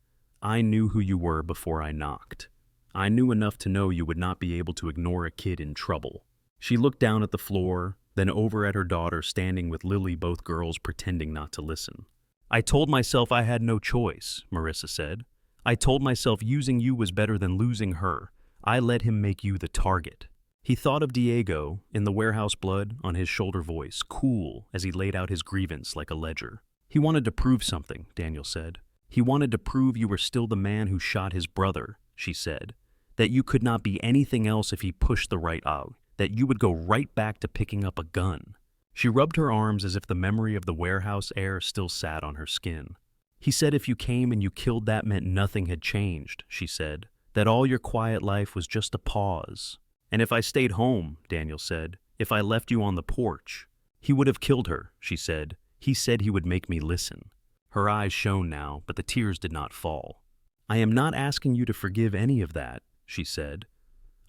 I knew who you were before I knocked. I knew enough to know you would not be able to ignore a kid in trouble." She looked down at the floor, then over at her daughter standing with Lily, both girls pretending not to listen. "I told myself I had no choice," Marissa said. "I told myself using you was better than losing her. I let him make you the target." He thought of Diego, in the warehouse blood on his shoulder, voice cool as he laid out his grievance like a ledger. "He wanted to prove something," Daniel said. "He wanted to prove you were still the man who shot his brother," she said. "That you could not be anything else if he pushed the right out. That you would go right back to picking up a gun." She rubbed her arms as if the memory of the warehouse air still sat on her skin. "He said if you came and you killed, that meant nothing had changed," she said. "That all your quiet life was just a pause. And if I stayed home," Daniel said, "if I left you on the porch." "He would have killed her," she said. "He said he would make me listen." Her eyes shone now, but the tears did not fall. "I am not asking you to forgive any of that," she said.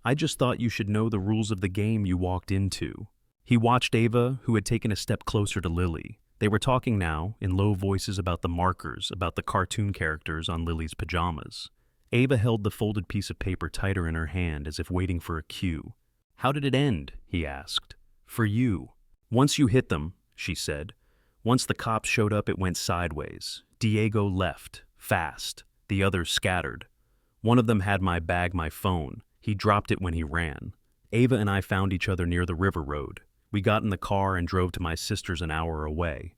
"I just thought you should know the rules of the game you walked into." He watched Ava, who had taken a step closer to Lily. They were talking now, in low voices, about the markers, about the cartoon characters on Lily's pajamas. Ava held the folded piece of paper tighter in her hand as if waiting for a cue. "How did it end?" he asked. "For you." "Once you hit them," she said. "Once the cops showed up, it went sideways. Diego left, fast. The others scattered. One of them had my bag, my phone. He dropped it when he ran. Ava and I found each other near the river road. We got in the car and drove to my sister's an hour away.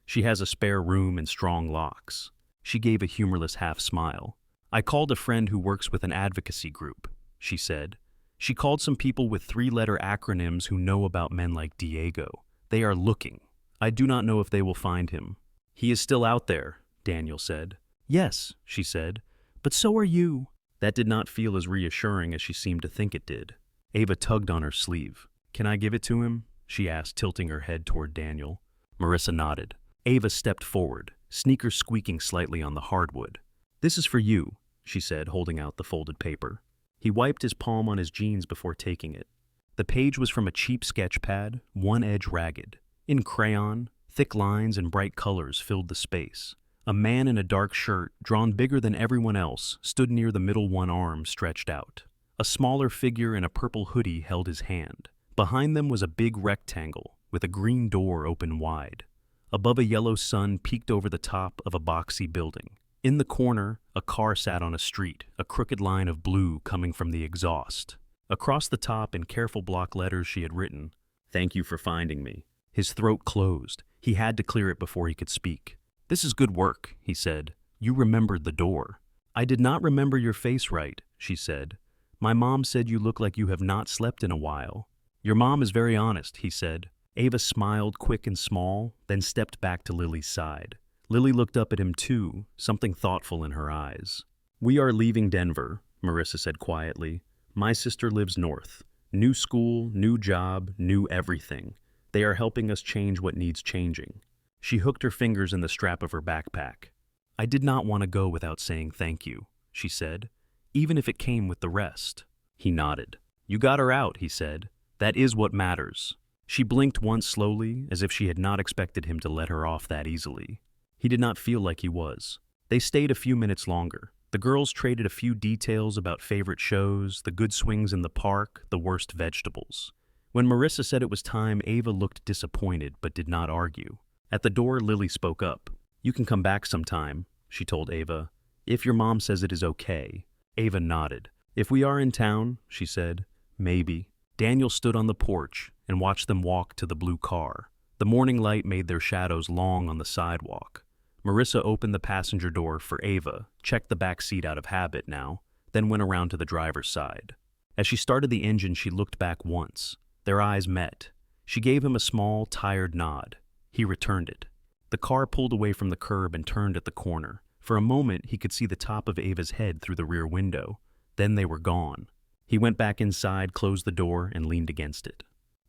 She has a spare room and strong locks." She gave a humorless half smile. "I called a friend who works with an advocacy group," she said. "She called some people with three-letter acronyms who know about men like Diego. They are looking. I do not know if they will find him." "He is still out there," Daniel said. "Yes," she said, "but so are you." That did not feel as reassuring as she seemed to think it did. Ava tugged on her sleeve. "Can I give it to him?" she asked, tilting her head toward Daniel. Marissa nodded. Ava stepped forward, sneakers squeaking slightly on the hardwood. "This is for you," she said, holding out the folded paper. He wiped his palm on his jeans before taking it. The page was from a cheap sketch pad, one edge ragged. In crayon, thick lines and bright colors filled the space. A man in a dark shirt, drawn bigger than everyone else, stood near the middle, one arm stretched out. A smaller figure in a purple hoodie held his hand. Behind them was a big rectangle, with a green door open wide. Above, a yellow sun peeked over the top of a boxy building. In the corner, a car sat on a street, a crooked line of blue coming from the exhaust. Across the top, in careful block letters, she had written, "Thank you for finding me." His throat closed. He had to clear it before he could speak. "This is good work," he said. "You remembered the door." "I did not remember your face right," she said. "My mom said you look like you have not slept in a while." "Your mom is very honest," he said. Ava smiled, quick and small, then stepped back to Lily's side. Lily looked up at him too, something thoughtful in her eyes. "We are leaving Denver," Marissa said quietly. "My sister lives north. New school, new job, new everything. They are helping us change what needs changing." She hooked her fingers in the strap of her backpack. I did not want to go without saying thank you, she said, even if it came with the rest. He nodded. You got her out, he said. That is what matters. She blinked once slowly, as if she had not expected him to let her off that easily. He did not feel like he was. They stayed a few minutes longer. The girls traded a few details about favorite shows, the good swings in the park, the worst vegetables. When Marissa said it was time, Ava looked disappointed but did not argue. At the door, Lily spoke up. You can come back sometime, she told Ava. If your mom says it is okay. Ava nodded. If we are in town, she said. Maybe. Daniel stood on the porch and watched them walk to the blue car. The morning light made their shadows long on the sidewalk. Marissa opened the passenger door for Ava, checked the back seat out of habit now, then went around to the driver's side. As she started the engine, she looked back once. Their eyes met. She gave him a small, tired nod. He returned it. The car pulled away from the curb and turned at the corner. For a moment, he could see the top of Ava's head through the rear window. Then they were gone. He went back inside, closed the door, and leaned against it.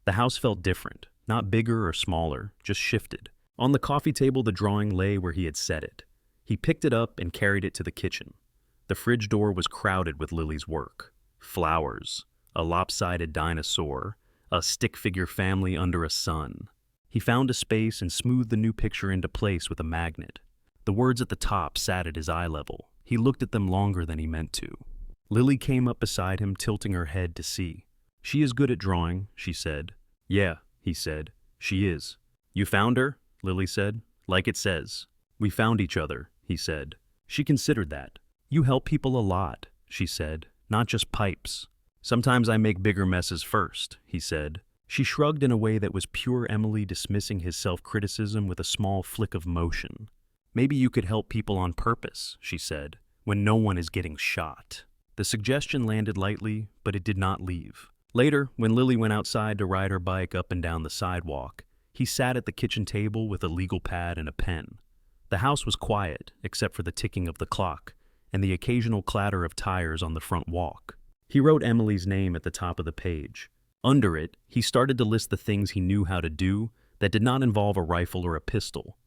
The house felt different, not bigger or smaller, just shifted. On the coffee table, the drawing lay where he had set it. He picked it up and carried it to the kitchen. The fridge door was crowded with Lily's work. Flowers, a lopsided dinosaur, a stick-figure family under a sun. He found a space and smoothed the new picture into place with a magnet. The words at the top sat at his eye level. He looked at them longer than he meant to. Lily came up beside him, tilting her head to see. She is good at drawing, she said. Yeah, he said. She is. You found her? Lily said. Like it says. We found each other, he said. She considered that. You help people a lot, she said. Not just pipes. Sometimes I make bigger messes first, he said. She shrugged in a way that was pure Emily dismissing his self-criticism with a small flick of motion. Maybe you could help people on purpose, she said, when no one is getting shot. The suggestion landed lightly, but it did not leave. Later, when Lily went outside to ride her bike up and down the sidewalk, he sat at the kitchen table with a legal pad and a pen. The house was quiet, except for the ticking of the clock and the occasional clatter of tires on the front walk. He wrote Emily's name at the top of the page. Under it, he started to list the things he knew how to do that did not involve a rifle or a pistol.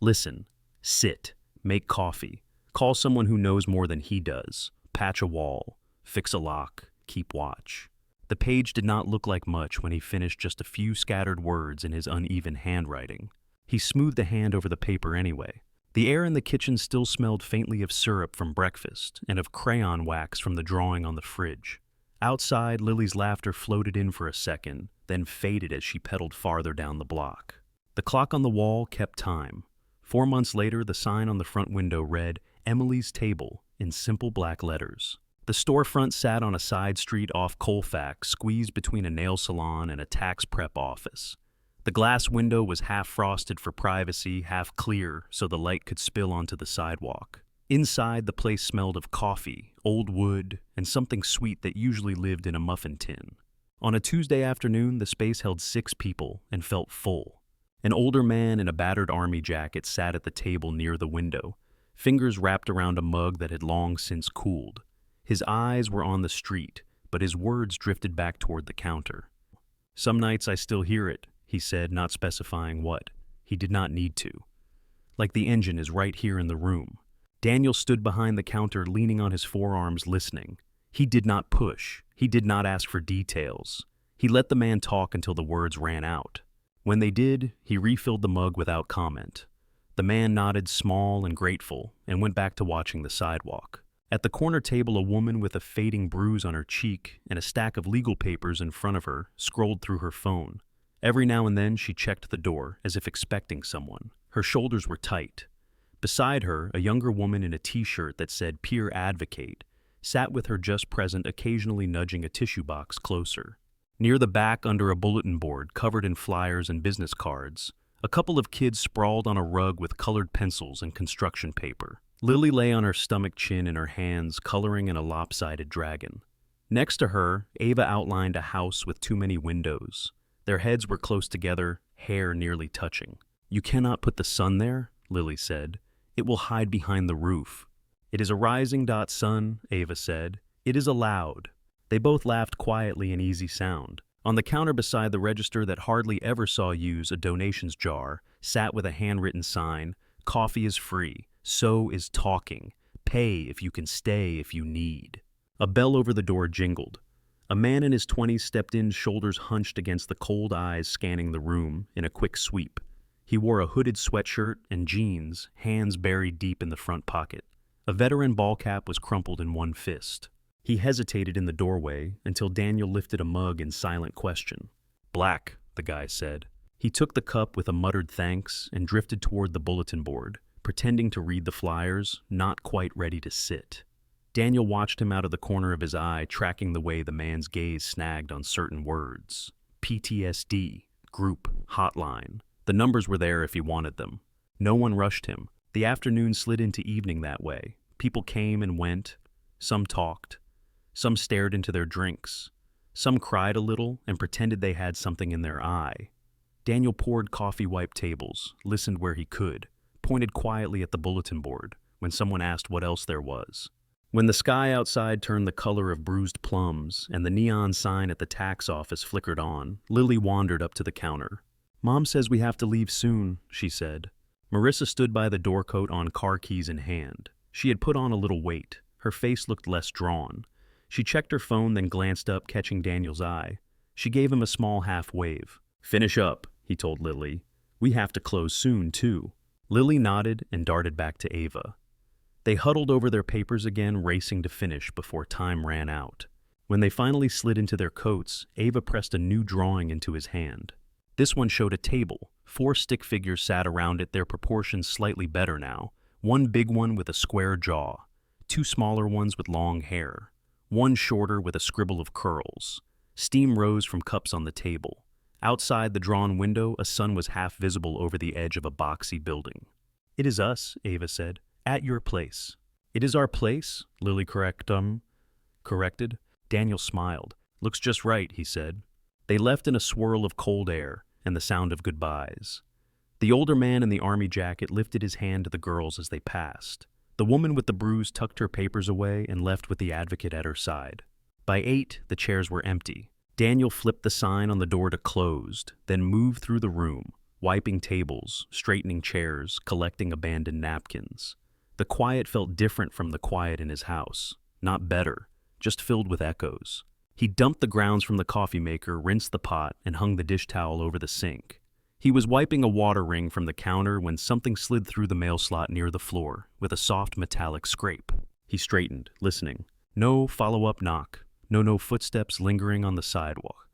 Listen, sit, make coffee, call someone who knows more than he does, patch a wall, fix a lock, keep watch. The page did not look like much when he finished just a few scattered words in his uneven handwriting. He smoothed the hand over the paper anyway. The air in the kitchen still smelled faintly of syrup from breakfast and of crayon wax from the drawing on the fridge. Outside, Lily's laughter floated in for a second, then faded as she pedaled farther down the block. The clock on the wall kept time. 4 months later, the sign on the front window read, Emily's Table, in simple black letters. The storefront sat on a side street off Colfax, squeezed between a nail salon and a tax prep office. The glass window was half frosted for privacy, half clear so the light could spill onto the sidewalk. Inside, the place smelled of coffee, old wood, and something sweet that usually lived in a muffin tin. On a Tuesday afternoon, the space held 6 people and felt full. An older man in a battered army jacket sat at the table near the window, fingers wrapped around a mug that had long since cooled. His eyes were on the street, but his words drifted back toward the counter. Some nights I still hear it, he said, not specifying what. He did not need to. Like the engine is right here in the room. Daniel stood behind the counter, leaning on his forearms, listening. He did not push. He did not ask for details. He let the man talk until the words ran out. When they did, he refilled the mug without comment. The man nodded, small and grateful, and went back to watching the sidewalk. At the corner table, a woman with a fading bruise on her cheek and a stack of legal papers in front of her scrolled through her phone. Every now and then, she checked the door, as if expecting someone. Her shoulders were tight. Beside her, a younger woman in a t-shirt that said Peer Advocate sat with her just present, occasionally nudging a tissue box closer. Near the back, under a bulletin board covered in flyers and business cards, a couple of kids sprawled on a rug with colored pencils and construction paper. Lily lay on her stomach, chin in her hands, coloring in a lopsided dragon. Next to her, Ava outlined a house with too many windows. Their heads were close together, hair nearly touching. You cannot put the sun there, Lily said. It will hide behind the roof. It is a rising sun, Ava said. It is allowed. They both laughed quietly in easy sound. On the counter beside the register that hardly ever saw use a donations jar sat with a handwritten sign, "Coffee is free, so is talking. Pay if you can stay if you need." A bell over the door jingled. A man in his 20s stepped in, shoulders hunched against the cold eyes scanning the room in a quick sweep. He wore a hooded sweatshirt and jeans, hands buried deep in the front pocket. A veteran ball cap was crumpled in one fist. He hesitated in the doorway until Daniel lifted a mug in silent question. "Black," the guy said. He took the cup with a muttered thanks and drifted toward the bulletin board, pretending to read the flyers, not quite ready to sit. Daniel watched him out of the corner of his eye, tracking the way the man's gaze snagged on certain words. PTSD, group, hotline. The numbers were there if he wanted them. No one rushed him. The afternoon slid into evening that way. People came and went. Some talked. Some stared into their drinks. Some cried a little and pretended they had something in their eye. Daniel poured coffee-wiped tables, listened where he could, pointed quietly at the bulletin board when someone asked what else there was. When the sky outside turned the color of bruised plums and the neon sign at the tax office flickered on, Lily wandered up to the counter. "Mom says we have to leave soon," she said. Marissa stood by the doorcoat on car keys in hand. She had put on a little weight. Her face looked less drawn. She checked her phone, then glanced up, catching Daniel's eye. She gave him a small half wave. "Finish up," he told Lily. "We have to close soon, too." Lily nodded and darted back to Ava. They huddled over their papers again, racing to finish before time ran out. When they finally slid into their coats, Ava pressed a new drawing into his hand. This one showed a table. 4 stick figures sat around it, their proportions slightly better now. One big one with a square jaw, 2 smaller ones with long hair, one shorter with a scribble of curls. Steam rose from cups on the table. Outside the drawn window, a sun was half visible over the edge of a boxy building. "It is us," Ava said. "At your place." "It is our place," Lily corrected. Daniel smiled. "Looks just right," he said. They left in a swirl of cold air and the sound of goodbyes. The older man in the army jacket lifted his hand to the girls as they passed. The woman with the bruise tucked her papers away and left with the advocate at her side. By 8, the chairs were empty. Daniel flipped the sign on the door to closed, then moved through the room, wiping tables, straightening chairs, collecting abandoned napkins. The quiet felt different from the quiet in his house. Not better, just filled with echoes. He dumped the grounds from the coffee maker, rinsed the pot, and hung the dish towel over the sink. He was wiping a water ring from the counter when something slid through the mail slot near the floor with a soft metallic scrape. He straightened, listening. No follow-up knock. No footsteps lingering on the sidewalk.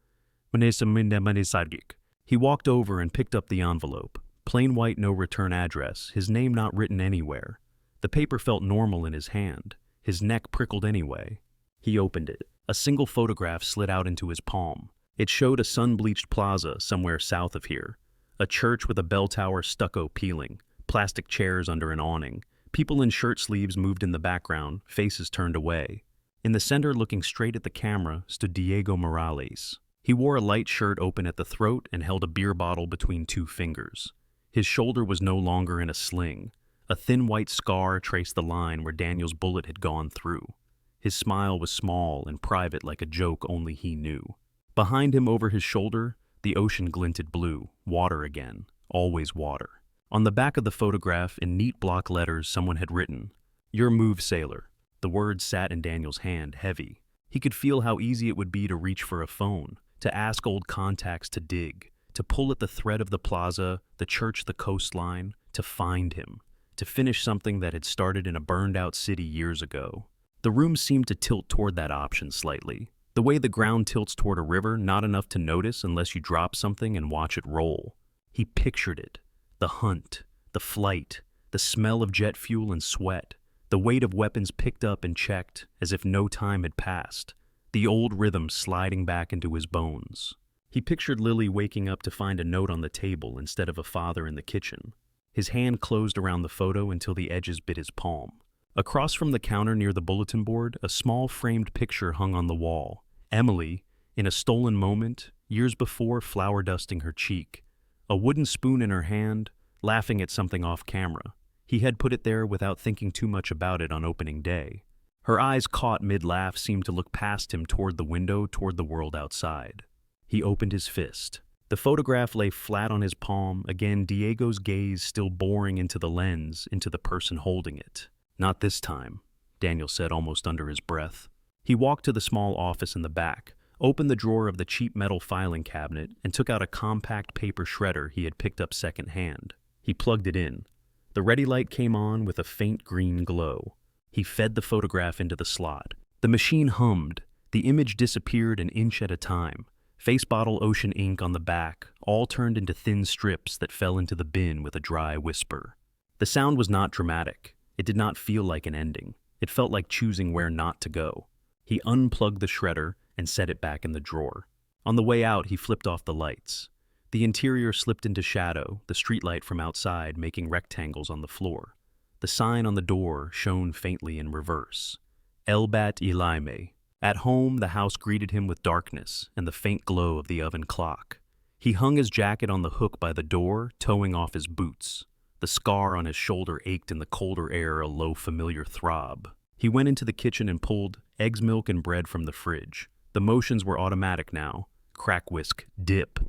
He walked over and picked up the envelope. Plain white, no return address, his name not written anywhere. The paper felt normal in his hand. His neck prickled anyway. He opened it. A single photograph slid out into his palm. It showed a sun-bleached plaza somewhere south of here. A church with a bell tower stucco peeling. Plastic chairs under an awning. People in shirt sleeves moved in the background, faces turned away. In the center, looking straight at the camera, stood Diego Morales. He wore a light shirt open at the throat and held a beer bottle between 2 fingers. His shoulder was no longer in a sling. A thin white scar traced the line where Daniel's bullet had gone through. His smile was small and private, like a joke only he knew. Behind him, over his shoulder, the ocean glinted blue. Water again. Always water. On the back of the photograph, in neat block letters, someone had written, "Your move, sailor." The words sat in Daniel's hand, heavy. He could feel how easy it would be to reach for a phone, to ask old contacts to dig, to pull at the thread of the plaza, the church, the coastline, to find him, to finish something that had started in a burned-out city years ago. The room seemed to tilt toward that option slightly. The way the ground tilts toward a river, not enough to notice unless you drop something and watch it roll. He pictured it. The hunt, the flight, the smell of jet fuel and sweat, the weight of weapons picked up and checked as if no time had passed, the old rhythm sliding back into his bones. He pictured Lily waking up to find a note on the table instead of a father in the kitchen. His hand closed around the photo until the edges bit his palm. Across from the counter near the bulletin board, a small framed picture hung on the wall. Emily, in a stolen moment, years before, flour dusting her cheek. A wooden spoon in her hand, laughing at something off camera. He had put it there without thinking too much about it on opening day. Her eyes, caught mid-laugh, seemed to look past him toward the window, toward the world outside. He opened his fist. The photograph lay flat on his palm, again Diego's gaze still boring into the lens, into the person holding it. "Not this time," Daniel said almost under his breath. He walked to the small office in the back, opened the drawer of the cheap metal filing cabinet, and took out a compact paper shredder he had picked up secondhand. He plugged it in. The ready light came on with a faint green glow. He fed the photograph into the slot. The machine hummed. The image disappeared an inch at a time. Face bottle ocean ink on the back, all turned into thin strips that fell into the bin with a dry whisper. The sound was not dramatic. It did not feel like an ending. It felt like choosing where not to go. He unplugged the shredder and set it back in the drawer. On the way out, he flipped off the lights. The interior slipped into shadow, the streetlight from outside making rectangles on the floor. The sign on the door shone faintly in reverse. Elbat Ilaime. At home, the house greeted him with darkness and the faint glow of the oven clock. He hung his jacket on the hook by the door, towing off his boots. The scar on his shoulder ached in the colder air, a low familiar throb. He went into the kitchen and pulled eggs, milk, and bread from the fridge. The motions were automatic now. Crack, whisk, dip.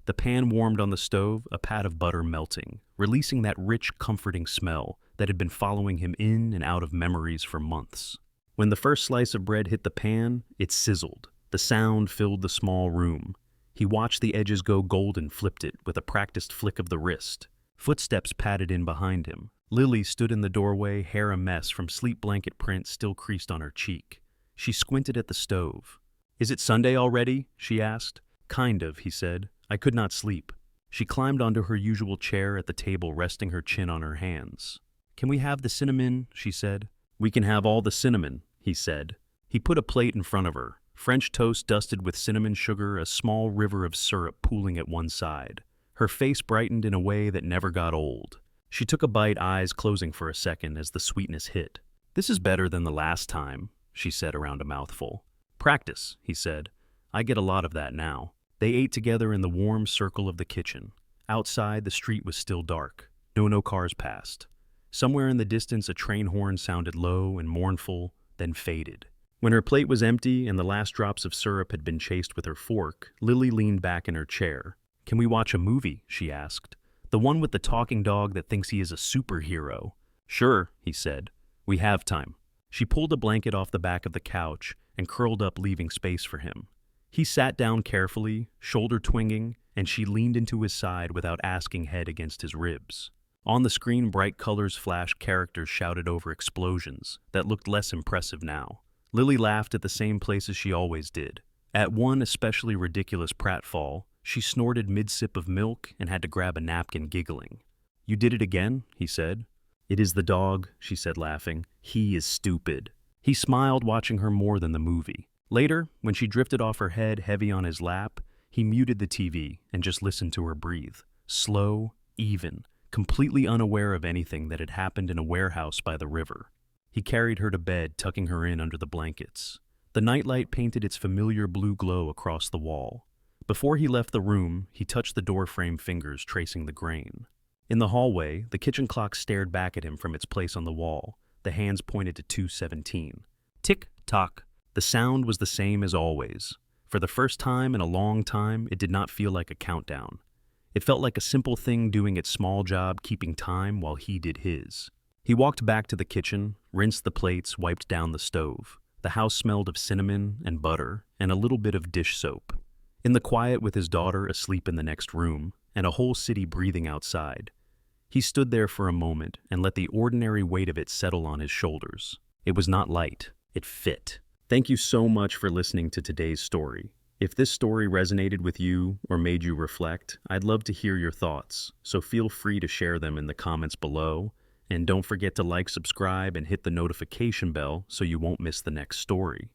The pan warmed on the stove, a pat of butter melting, releasing that rich, comforting smell that had been following him in and out of memories for months. When the first slice of bread hit the pan, it sizzled. The sound filled the small room. He watched the edges go golden, flipped it with a practiced flick of the wrist. Footsteps padded in behind him. Lily stood in the doorway, hair a mess from sleep blanket print still creased on her cheek. She squinted at the stove. "Is it Sunday already?" she asked. "Kind of," he said. "I could not sleep." She climbed onto her usual chair at the table, resting her chin on her hands. "Can we have the cinnamon?" she said. "We can have all the cinnamon," he said. He put a plate in front of her. French toast dusted with cinnamon sugar, a small river of syrup pooling at one side. Her face brightened in a way that never got old. She took a bite, eyes closing for a second as the sweetness hit. "This is better than the last time," she said around a mouthful. "Practice," he said. "I get a lot of that now." They ate together in the warm circle of the kitchen. Outside, the street was still dark. No cars passed. Somewhere in the distance, a train horn sounded low and mournful, then faded. When her plate was empty and the last drops of syrup had been chased with her fork, Lily leaned back in her chair. "Can we watch a movie?" she asked. "The one with the talking dog that thinks he is a superhero." "Sure," he said. "We have time." She pulled a blanket off the back of the couch and curled up, leaving space for him. He sat down carefully, shoulder twinging, and she leaned into his side without asking, head against his ribs. On the screen, bright colors flashed, characters shouted over explosions that looked less impressive now. Lily laughed at the same places she always did. At one especially ridiculous pratfall, she snorted mid-sip of milk and had to grab a napkin, giggling. "You did it again," he said. "It is the dog," she said, laughing. "He is stupid." He smiled, watching her more than the movie. Later, when she drifted off her head heavy on his lap, he muted the TV and just listened to her breathe. Slow, even, completely unaware of anything that had happened in a warehouse by the river. He carried her to bed, tucking her in under the blankets. The nightlight painted its familiar blue glow across the wall. Before he left the room, he touched the doorframe, fingers tracing the grain. In the hallway, the kitchen clock stared back at him from its place on the wall. The hands pointed to 2:17. Tick-tock. The sound was the same as always. For the first time in a long time, it did not feel like a countdown. It felt like a simple thing doing its small job, keeping time while he did his. He walked back to the kitchen, rinsed the plates, wiped down the stove. The house smelled of cinnamon and butter and a little bit of dish soap. In the quiet, with his daughter asleep in the next room and a whole city breathing outside, he stood there for a moment and let the ordinary weight of it settle on his shoulders. It was not light, it fit. Thank you so much for listening to today's story. If this story resonated with you or made you reflect, I'd love to hear your thoughts, so feel free to share them in the comments below. And don't forget to like, subscribe, and hit the notification bell so you won't miss the next story.